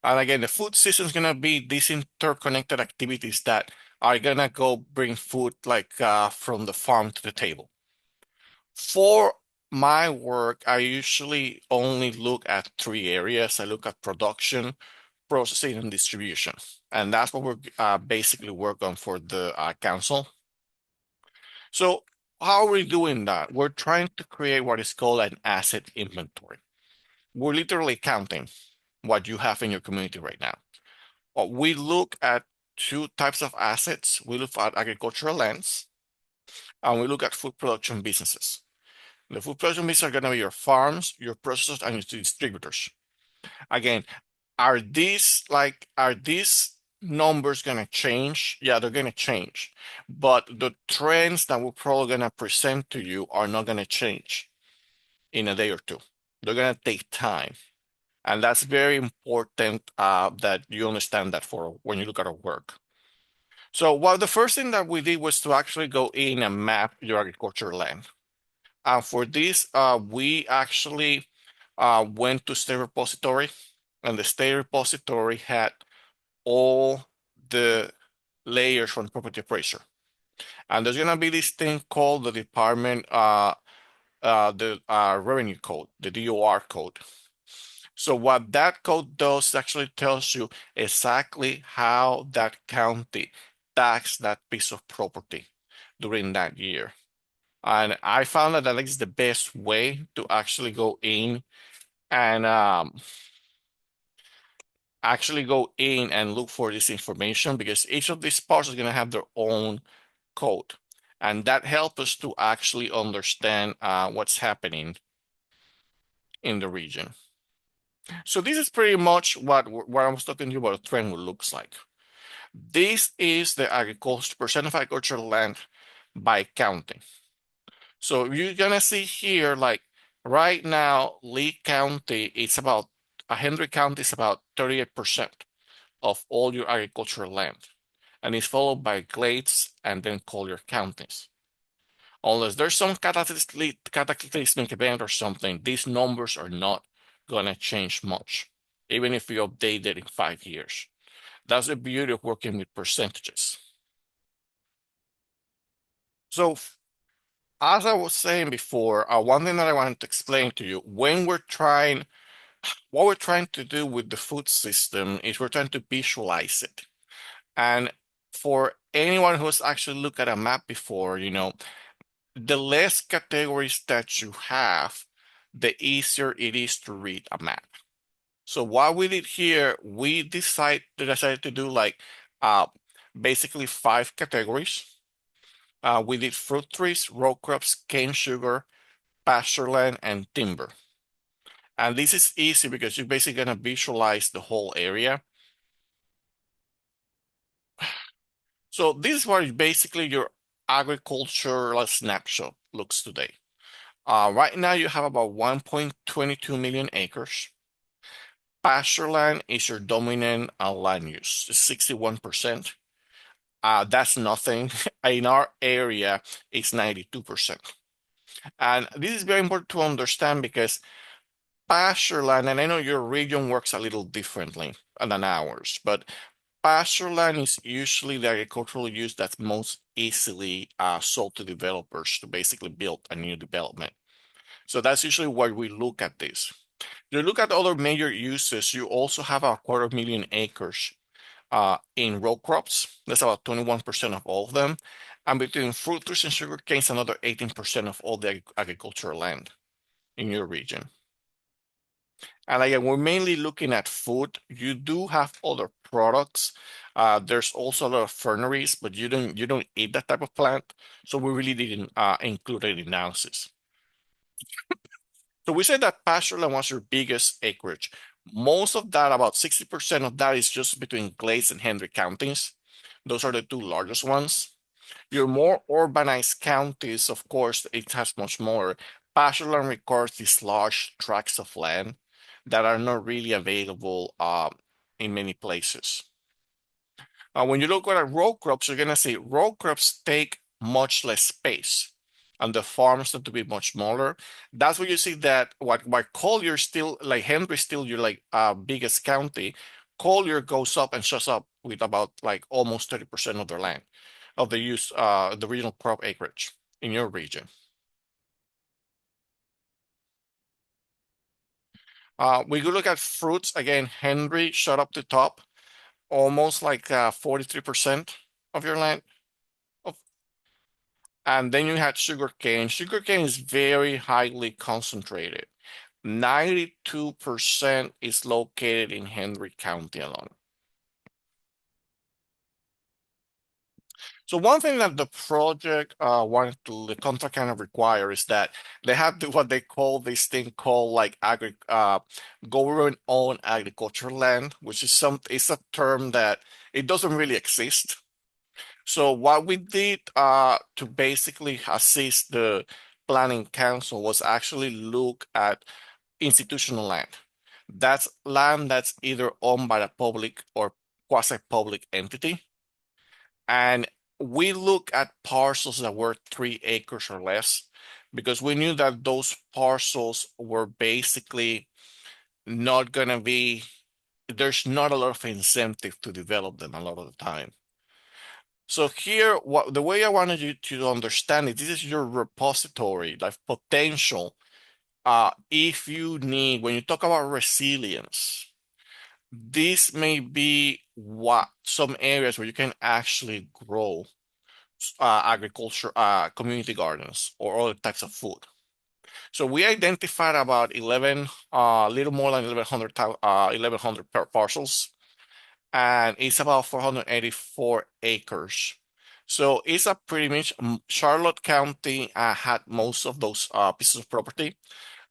[SPEAKER 8] And again, the food system is going to be these interconnected activities that are going to go bring food from the farm to the table. For my work, I usually only look at 3 areas. I look at production, processing, and distribution. And that's what we're basically work on for the council. So how are we doing that? We're trying to create what is called an asset inventory. We're literally counting what you have in your community right now. We look at two types of assets. We look at agricultural lands and we look at food production businesses. The food production businesses are going to be your farms, your processors, and your distributors. Again, are these numbers going to change? Yeah, they're going to change. But the trends that we're probably going to present to you are not going to change in a day or two. They're going to take time. And that's very important that you understand that for when you look at our work. So the first thing that we did was to actually go in and map your agricultural land. For this, we actually went to State Repository, and the State Repository had all the layers from the property appraiser. And there's gonna be this thing called the Department, the Revenue Code, the DOR code. So what that code does actually tells you exactly how that county taxed that piece of property during that year. And I found that that is the best way to actually go in and look for this information, because each of these parts is going to have their own code. And that helps us to actually understand what's happening in the region. So this is pretty much what I was talking to you about a trend looks like. This is the percent of agricultural land by county. So you're gonna see here, like right now, Lee County, Henry County is about 38% of all your agricultural land, and it's followed by Glades and then Collier counties. Unless there's some cataclysmic event or something, these numbers are not gonna change much, even if we update it in 5 years. That's the beauty of working with percentages. So as I was saying before, one thing that I wanted to explain to you, what we're trying to do with the food system is we're trying to visualize it. And for anyone who's actually looked at a map before, the less categories that you have, the easier it is to read a map. So what we did here, we decided to do basically 5 categories. We did fruit trees, row crops, cane sugar, pastureland, and timber. And this is easy because you're basically going to visualize the whole area. So this is what basically your agricultural snapshot looks today. Right now you have about 1.22 million acres. Pastureland is your dominant land use, 61%. That's nothing. In our area, it's 92%. And this is very important to understand because pastureland, and I know your region works a little differently than ours, but pastureland is usually the agricultural use that's most easily sold to developers to basically build a new development. So that's usually why we look at this. You look at other major uses, you also have 250,000 acres in row crops. That's about 21% of all of them. And between fruit trees and sugar canes, another 18% of all the agricultural land in your region. And again, we're mainly looking at food. You do have other products. There's also a lot of ferneries, but you don't eat that type of plant. So we really didn't include it in analysis. So we said that pastureland was your biggest acreage. Most of that, about 60% of that, is just between Glades and Henry counties. Those are the 2 largest ones. Your more urbanized counties, of course, it has much more. Pastureland requires these large tracts of land that are not really available in many places. When you look at row crops, you're gonna see row crops take much less space, and the farms tend to be much smaller. That's where you see that what Collier still, like Henry still your biggest county, Collier goes up and shuts up with about almost 30% of their land, of the use the regional crop acreage in your region. We could look at fruits again. Henry shot up the top. almost like 43% of your land. And then you had sugarcane. Sugarcane is very highly concentrated. 92% is located in Henry County alone. So one thing that the project wanted to, the contract kind of require is that they have to, what they call this thing called like government-owned agricultural land, which is it's a term that it doesn't really exist. So what we did to basically assist the planning council was actually look at institutional land. That's land that's either owned by a public or quasi-public entity. And we look at parcels that were 3 acres or less because we knew that those parcels were basically not going to be, there's not a lot of incentive to develop them a lot of the time. So here, the way I wanted you to understand it, this is your repository, like potential. If you need, when you talk about resilience, this may be some areas where you can actually grow agriculture, community gardens, or other types of food. So we identified about 11, little more than 1,100 parcels, and it's about 484 acres. So it's a pretty much, Charlotte County had most of those pieces of property,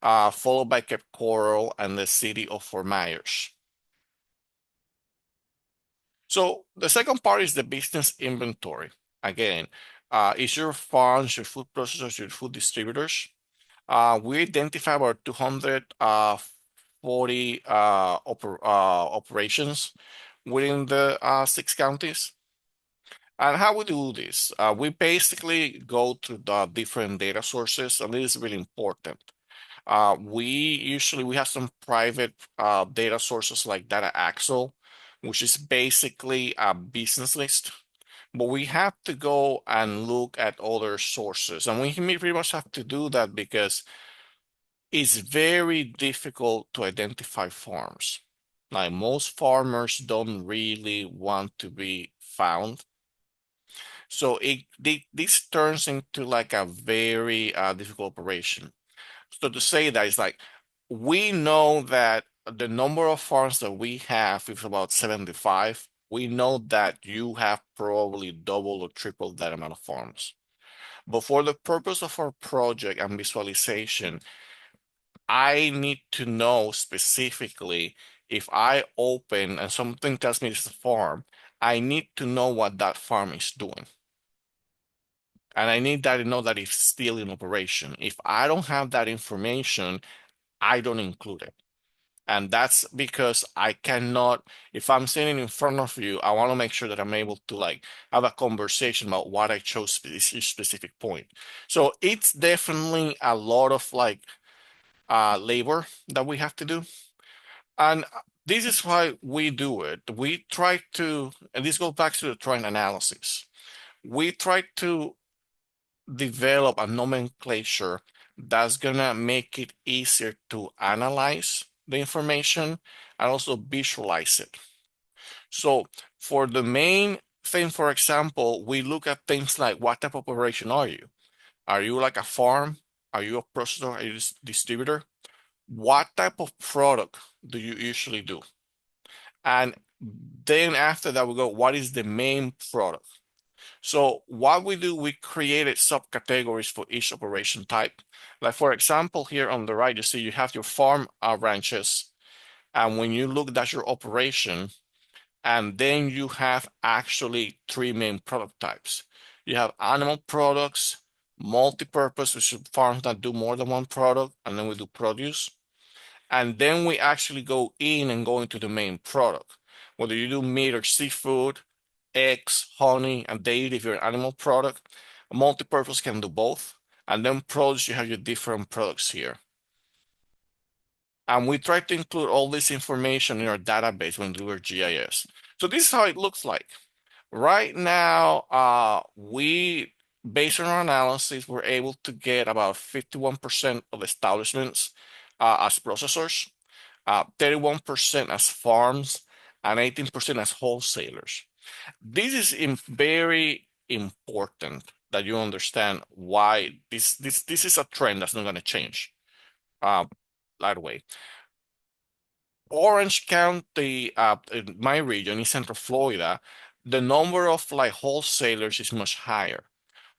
[SPEAKER 8] followed by Cape Coral and the city of Fort Myers. So the second part is the business inventory. Again, is your farms, your food processors, your food distributors. We identify about 240 operations within the 6 counties. And how we do this? We basically go to the different data sources, and this is really important. We have some private data sources like Data Axle, which is basically a business list. But we have to go and look at other sources. And we pretty much have to do that because it's very difficult to identify farms. Like most farmers don't really want to be found. So this turns into like a very difficult operation. So to say that is like, we know that the number of farms that we have is about 75. We know that you have probably double or triple that amount of farms. But for the purpose of our project and visualization, I need to know specifically if I open and something tells me it's a farm, I need to know what that farm is doing. And I need that to know that it's still in operation. If I don't have that information, I don't include it. And that's because I cannot, if I'm sitting in front of you, I want to make sure that I'm able to like have a conversation about what I chose this specific point. So it's definitely a lot of like labor that we have to do. And this is why we do it. We try to, and this goes back to the trend analysis. We try to develop a nomenclature that's gonna make it easier to analyze the information and also visualize it. So for the main thing, for example, we look at things like what type of operation are you? Are you like a farm? Are you a processor? Are you a distributor? What type of product do you usually do? And then after that, we go, what is the main product? So what we do, we created subcategories for each operation type. Like for example, here on the right, you see you have your farm ranches. And when you look, that's your operation. And then you have actually 3 main product types. You have animal products, multi-purpose, which is farms that do more than one product, and then we do produce. And then we actually go in and go into the main product. Whether you do meat or seafood, eggs, honey, and dairy if you're an animal product. Multi-purpose can do both. And then produce, you have your different products here. And we try to include all this information in our database when we do our GIS. So this is how it looks like. Right now, based on our analysis, we're able to get about 51% of establishments as processors, 31% as farms, and 18% as wholesalers. This is very important that you understand why this is a trend that's not going to change that way. Orange County, in my region in Central Florida, the number of like wholesalers is much higher.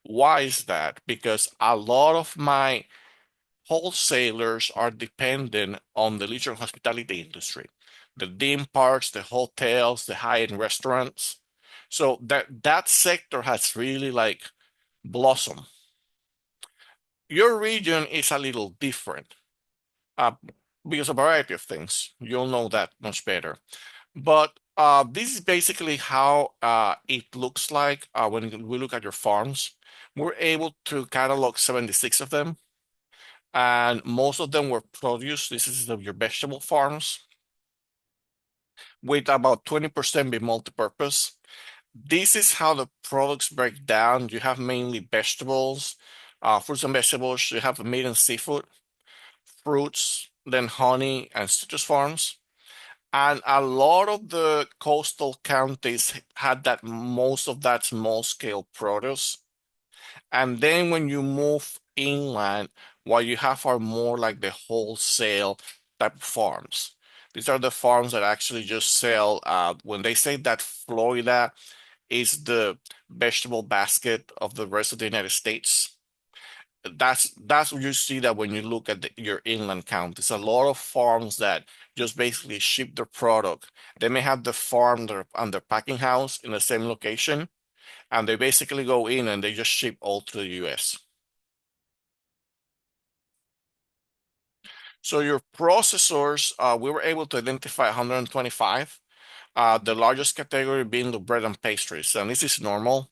[SPEAKER 8] Why is that? Because a lot of my wholesalers are dependent on the leisure and hospitality industry, the theme parks, the hotels, the high-end restaurants. So that sector has really like blossomed. Your region is a little different uh, because of a variety of things. You'll know that much better. But this is basically how it looks like when we look at your farms. We're able to catalog 76 of them, and most of them were produce. This is your vegetable farms, with about 20% being multi-purpose. This is how the products break down. You have mainly vegetables, fruits and vegetables. You have meat and seafood, fruits, then honey and citrus farms. And a lot of the coastal counties had that most of that small scale produce. And then when you move inland, what you have are more like the wholesale type of farms. These are the farms that actually just sell. When they say that Florida is the vegetable basket of the rest of the United States, that's what you see that when you look at your inland counties. A lot of farms that just basically ship their product. They may have the farm and their packing house in the same location, and they basically go in and they just ship all to the US. So your processors, we were able to identify 125. The largest category being the bread and pastries, and this is normal.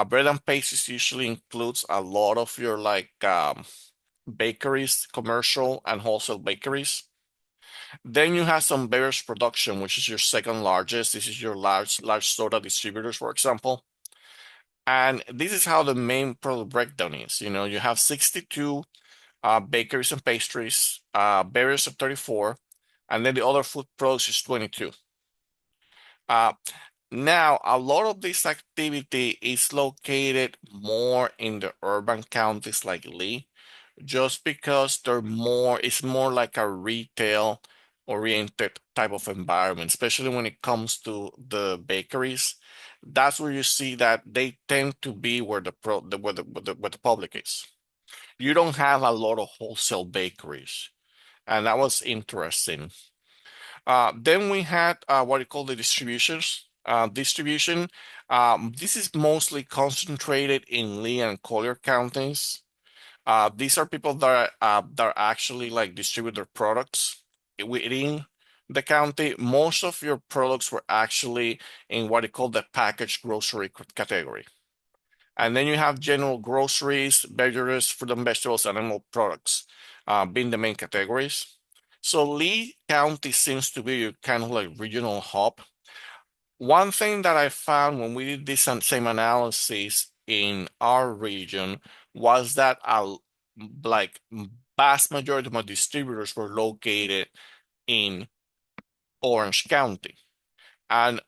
[SPEAKER 8] Bread and pastries usually includes a lot of your like bakeries, commercial and wholesale bakeries. Then you have some beverage production, which is your second largest. This is your large soda distributors, for example. And this is how the main product breakdown is. You know, you have 62 bakeries and pastries, berries of 34, and then the other food products is 22. Now, a lot of this activity is located more in the urban counties like Lee, just because it's more like a retail oriented type of environment, especially when it comes to the bakeries. That's where you see that they tend to be where the public is. You don't have a lot of wholesale bakeries, and that was interesting. Then we had what you call the distributions. Distribution. This is mostly concentrated in Lee and Collier counties. These are people that actually like distribute their products within the county. Most of your products were actually in what they call the packaged grocery category. And then you have general groceries, beverages, fruit and vegetables, and animal products being the main categories. So Lee County seems to be your kind of like regional hub. One thing that I found when we did this same analysis in our region was that like vast majority of my distributors were located in Orange County. And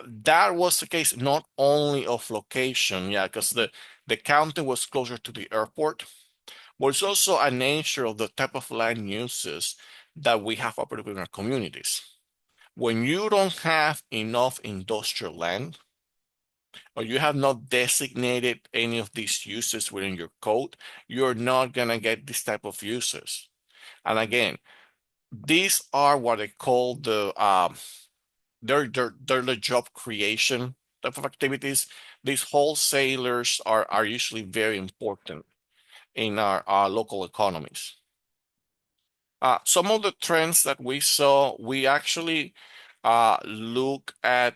[SPEAKER 8] that was the case not only of location, yeah, because the county was closer to the airport, but it's also a nature of the type of land uses that we have operated in our communities. When you don't have enough industrial land, or you have not designated any of these uses within your code, you're not gonna get this type of uses. And again, these are what I call they're the job creation type of activities. These wholesalers are usually very important in our local economies. Some of the trends that we saw, we actually look at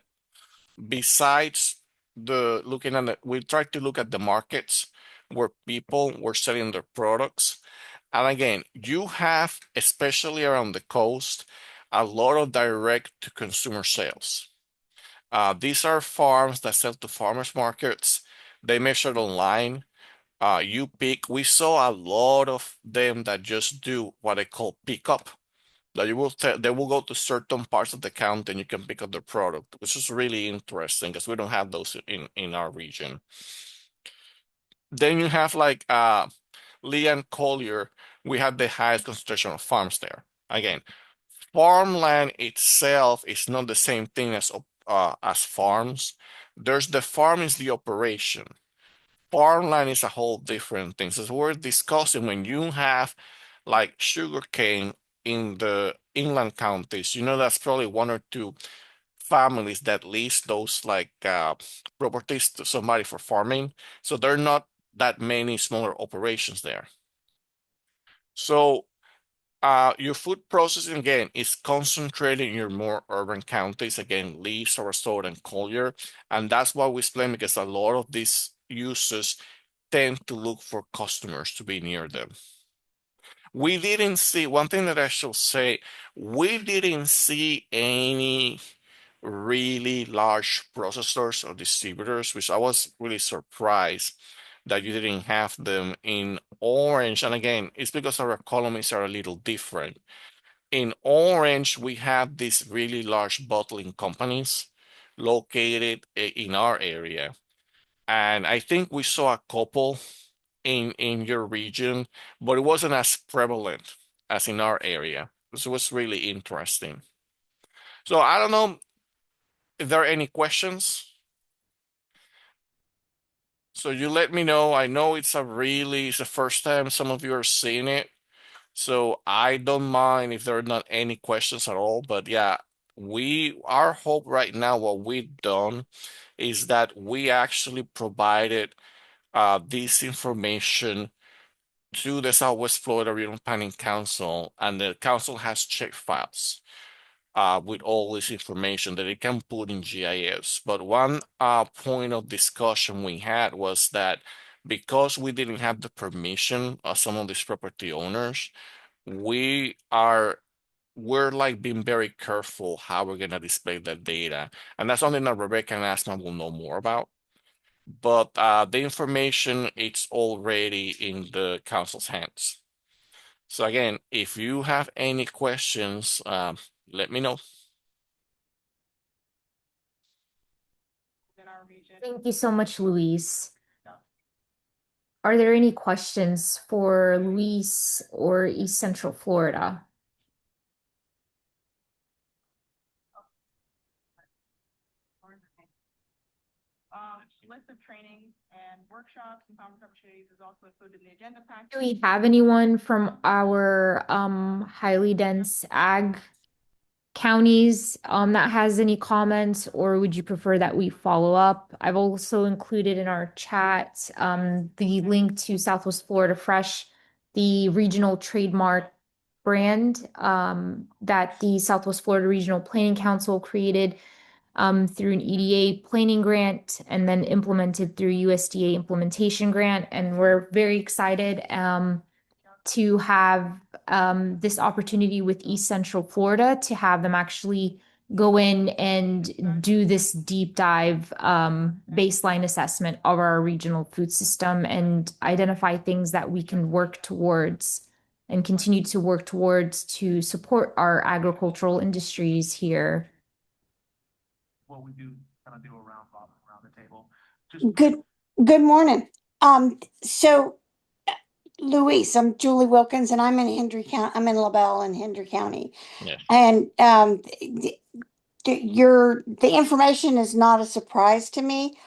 [SPEAKER 8] besides we tried to look at the markets where people were selling their products. And again, you have, especially around the coast, a lot of direct to consumer sales. These are farms that sell to farmers markets. They measure it online. We saw a lot of them that just do what I call pickup. that they will go to certain parts of the county and you can pick up the product, which is really interesting because we don't have those in our region. Then you have like Lee and Collier, we have the highest concentration of farms there. Again, farmland itself is not the same thing as farms. There's the farm is the operation. Farmland is a whole different thing. So we're discussing when you have like sugarcane in the inland counties, that's probably one or two families that lease those like properties to somebody for farming. So there are not that many smaller operations there. So your food processing again is concentrated in your more urban counties, again, Lee, Sarasota, and Collier. And that's why we explain because a lot of these users tend to look for customers to be near them. We didn't see, one thing that I should say, we didn't see any really large processors or distributors, which I was really surprised that you didn't have them in Orange. And again, it's because our economies are a little different. In Orange, we have these really large bottling companies located in our area. And I think we saw a couple in your region, but it wasn't as prevalent as in our area. So it was really interesting. So I don't know if there are any questions. So you let me know. I know it's the first time some of you are seeing it. So I don't mind if there are not any questions at all. But yeah, our hope right now, what we've done is that we actually provided this information to the Southwest Florida Regional Planning Council, and the council has check files with all this information that it can put in GIS. But one point of discussion we had was that because we didn't have the permission of some of these property owners, we're like being very careful how we're gonna display that data. And that's something that Rebecca and Asma will know more about. But the information, it's already in the council's hands. So again, if you have any questions, let me know.
[SPEAKER 7] Thank you so much, Luis. Are there any questions for Luis or East Central Florida?
[SPEAKER 9] List of training and workshops and conference opportunities is also included in the agenda pack.
[SPEAKER 7] Do we have anyone from our highly dense ag counties that has any comments, or would you prefer that we follow up? I've also included in our chat the link to Southwest Florida Fresh, the regional trademark brand that the Southwest Florida Regional Planning Council created through an EDA planning grant and then implemented through USDA implementation grant. And we're very excited to have this opportunity with East Central Florida to have them actually go in and do this deep dive baseline assessment of our regional food system and identify things that we can work towards and continue to work towards to support our agricultural industries here.
[SPEAKER 9] What we do kind of do around the table.
[SPEAKER 4] Good morning. So Luis, I'm Julie Wilkins, and I'm in Hendry County. I'm in LaBelle in Hendry County.
[SPEAKER 8] Yeah.
[SPEAKER 4] And the information is not a surprise to me,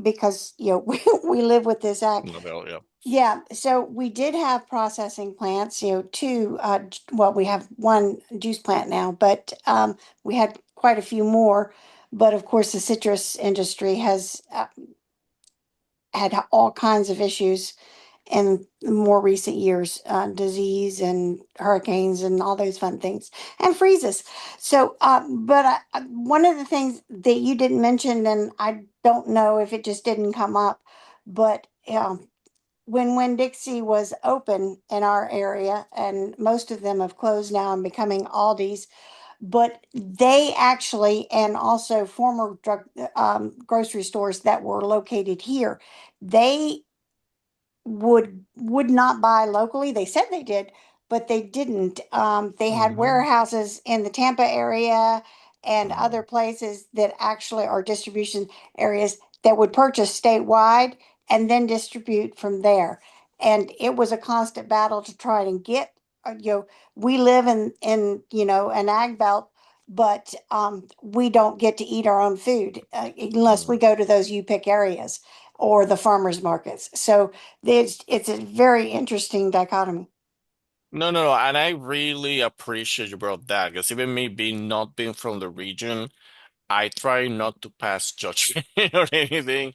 [SPEAKER 4] because we live with this act.
[SPEAKER 8] Lavelle, yeah.
[SPEAKER 4] Yeah, so we did have processing plants, two, we have one juice plant now, but we had quite a few more. But of course, the citrus industry has had all kinds of issues in more recent years, disease and hurricanes and all those fun things and freezes. So, one of the things that you didn't mention, and I don't know if it just didn't come up, but when Winn-Dixie was open in our area, and most of them have closed now and becoming Aldi's, but they actually, and also former drug grocery stores that were located here, they would not buy locally. They said they did, but they didn't. They had
[SPEAKER 8] Mhm.
[SPEAKER 4] warehouses in the Tampa area and other
[SPEAKER 8] Mhm.
[SPEAKER 4] places that actually are distribution areas that would purchase statewide and then distribute from there. And it was a constant battle to try and get, we live in, an ag belt, but we don't get to eat our own food unless we
[SPEAKER 8] Mhm.
[SPEAKER 4] go to those U-Pick areas or the farmers markets. So it's a very interesting dichotomy.
[SPEAKER 8] No, no, no, and I really appreciate you brought that because even me being not being from the region, I try not to pass judgment or anything.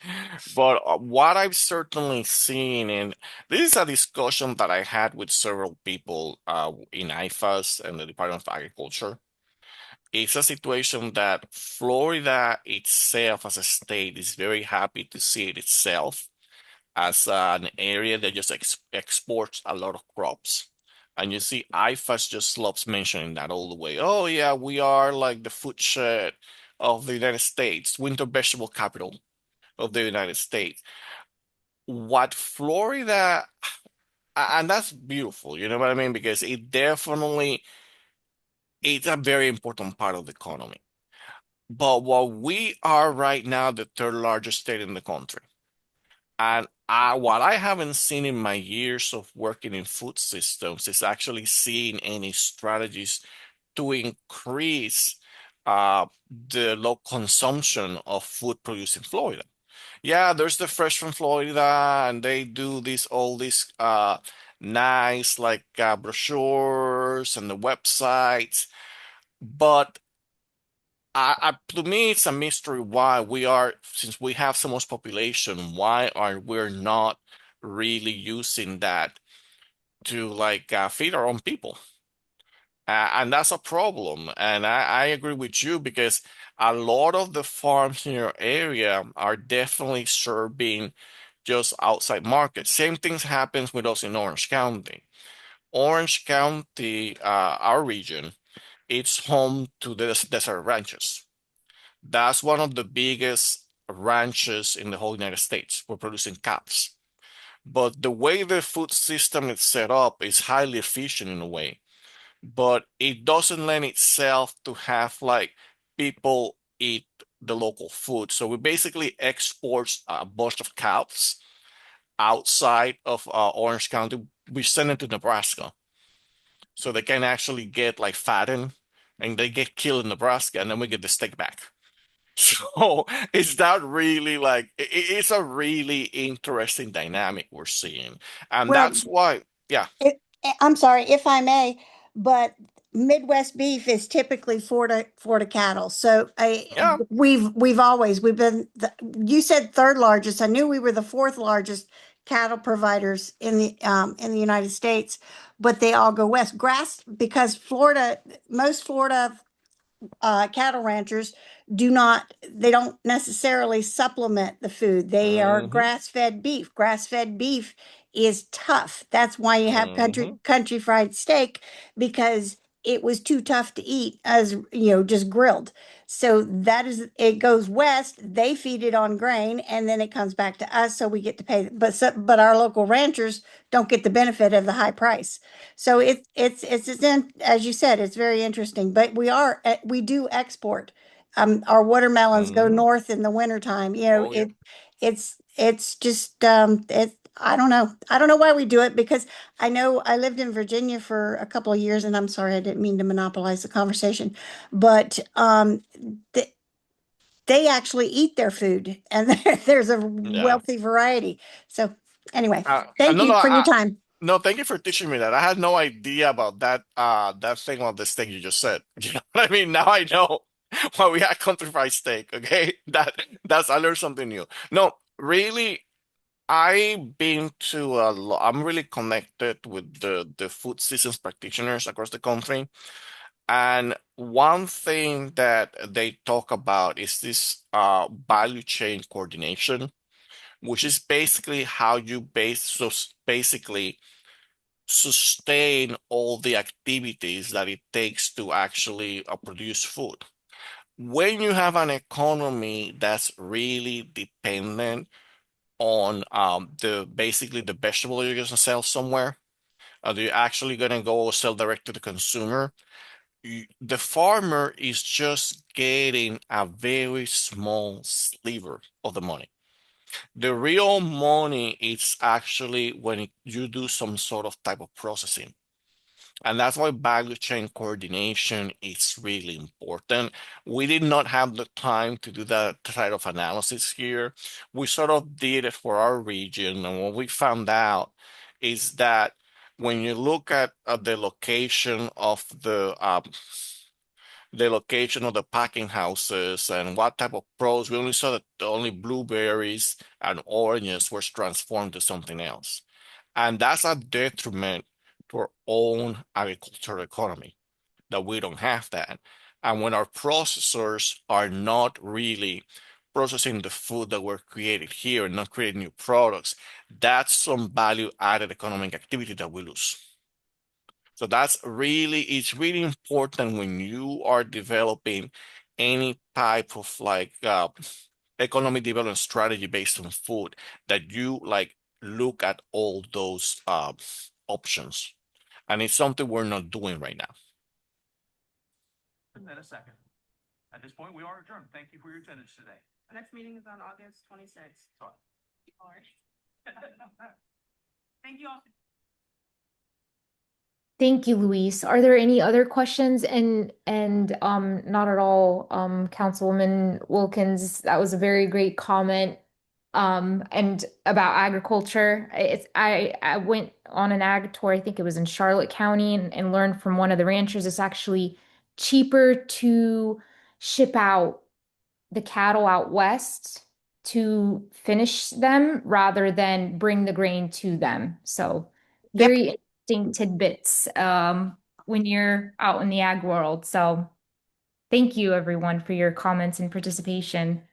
[SPEAKER 8] But what I've certainly seen, and this is a discussion that I had with several people in IFAS and the Department of Agriculture. It's a situation that Florida itself as a state is very happy to see it itself as an area that just exports a lot of crops. And you see, IFAS just loves mentioning that all the way. Oh, yeah, we are like the food shed of the United States, winter vegetable capital of the United States. What Florida, and that's beautiful, you know what I mean? Because it's a very important part of the economy. But what we are right now, the third largest state in the country. And what I haven't seen in my years of working in food systems is actually seeing any strategies to increase the low consumption of food produced in Florida. Yeah, there's the Fresh from Florida, and they do all these nice like brochures and the websites, but to me, it's a mystery why since we have so much population, why are we not really using that to like feed our own people? And that's a problem. And I agree with you because a lot of the farms in your area are definitely serving just outside markets. Same things happens with us in Orange County. Orange County, our region, it's home to the desert ranches. That's one of the biggest ranches in the whole United States. We're producing calves. But the way the food system is set up is highly efficient in a way, but it doesn't lend itself to have like people eat the local food. So we basically export a bunch of calves outside of Orange County. We send them to Nebraska so they can actually get like fattened and they get killed in Nebraska and then we get the steak back. So it's that really like it's a really interesting dynamic we're seeing. And
[SPEAKER 4] Well,
[SPEAKER 8] that's why, yeah,
[SPEAKER 4] I'm sorry if I may, but Midwest beef is typically Florida cattle. So
[SPEAKER 8] yeah.
[SPEAKER 4] we've been you said third largest. I knew we were the fourth largest cattle providers in the United States, but they all go west. Grass because most Florida cattle ranchers they don't necessarily supplement the food. They are
[SPEAKER 8] Mm-hmm.
[SPEAKER 4] grass-fed beef. Grass-fed beef is tough. That's why you have
[SPEAKER 8] Mm-hmm.
[SPEAKER 4] country fried steak because it was too tough to eat as just grilled. So it goes west, they feed it on grain and then it comes back to us so we get to pay, but our local ranchers don't get the benefit of the high price. So as you said, it's very interesting. But we do export. Our watermelons go
[SPEAKER 8] Mm-hmm.
[SPEAKER 4] north in the wintertime.
[SPEAKER 8] Oh yeah.
[SPEAKER 4] It's just I don't know. I don't know why we do it because I know I lived in Virginia for a couple of years, and I'm sorry I didn't mean to monopolize the conversation, but th they actually eat their food, and there's a
[SPEAKER 8] Yeah.
[SPEAKER 4] wealthy variety. So anyway, thank
[SPEAKER 8] No,
[SPEAKER 4] you
[SPEAKER 8] no,
[SPEAKER 4] for your time.
[SPEAKER 8] no, thank you for teaching me that. I had no idea about that thing on this thing you just said. You know what I mean? Now I know why we had country fried steak, okay? That's I learned something new. No, really, I've been to a lot. I'm really connected with the food systems practitioners across the country. And one thing that they talk about is this value chain coordination, which is basically how you basically sustain all the activities that it takes to actually produce food. When you have an economy that's really dependent on the basically the vegetable you're going to sell somewhere, Are you actually going to go sell direct to the consumer? The farmer is just getting a very small sliver of the money. The real money is actually when you do some sort of type of processing. And that's why value chain coordination is really important. We did not have the time to do that type of analysis here. We sort of did it for our region. And what we found out is that when you look at the location of the location of the packing houses and what type of pros, we only saw that only blueberries and oranges were transformed to something else. And that's a detriment to our own agricultural economy, that we don't have that. And when our processors are not really processing the food that we're creating here and not creating new products, that's some value added economic activity that we lose. So it's really important when you are developing any type of economic development strategy based on food, that you look at all those options. And it's something we're not doing right now.
[SPEAKER 9] And then a second. At this point, we are adjourned. Thank you for your attendance today.
[SPEAKER 10] Our next meeting is on August 26th.
[SPEAKER 9] Sorry.
[SPEAKER 10] All right. Thank you all.
[SPEAKER 7] Thank you, Luis. Are there any other questions? And not at all, Councilwoman Wilkins. That was a very great comment. And about agriculture. I went on an ag tour, I think it was in Charlotte County, and learned from one of the ranchers it's actually cheaper to ship out the cattle out west to finish them rather than bring the grain to them. So very interesting tidbits when you're out in the ag world. So thank you everyone for your comments and participation.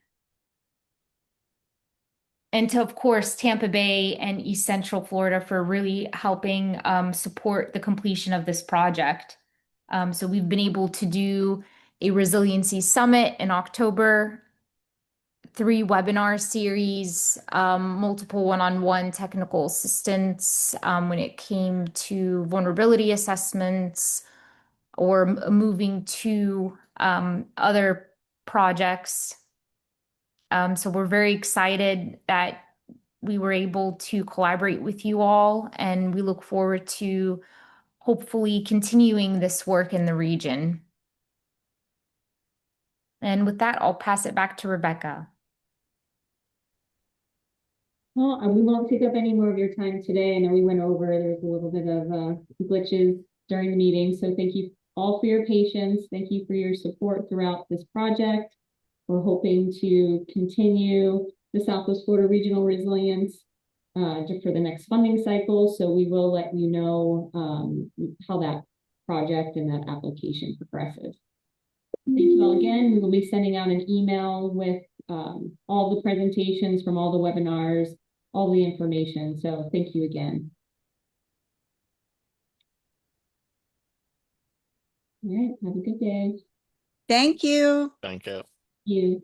[SPEAKER 7] And to, of course, Tampa Bay and East Central Florida for really helping support the completion of this project. So we've been able to do a resiliency summit in October, 3 webinar series, multiple one-on-one technical assistance when it came to vulnerability assessments or moving to other projects. So we're very excited that we were able to collaborate with you all, and we look forward to hopefully continuing this work in the region. And with that, I'll pass it back to Rebecca.
[SPEAKER 1] Well, we won't take up any more of your time today. I know we went over, there was a little bit of glitches during the meeting. So thank you all for your patience. Thank you for your support throughout this project. We're hoping to continue the Southwest Florida Regional Resilience for the next funding cycle. So we will let you know how that project and that application progresses. Thank you all again. We will be sending out an email with all the presentations from all the webinars, all the information. So thank you again. All right, have a good day.
[SPEAKER 4] Thank you.
[SPEAKER 8] Thank you.
[SPEAKER 1] You.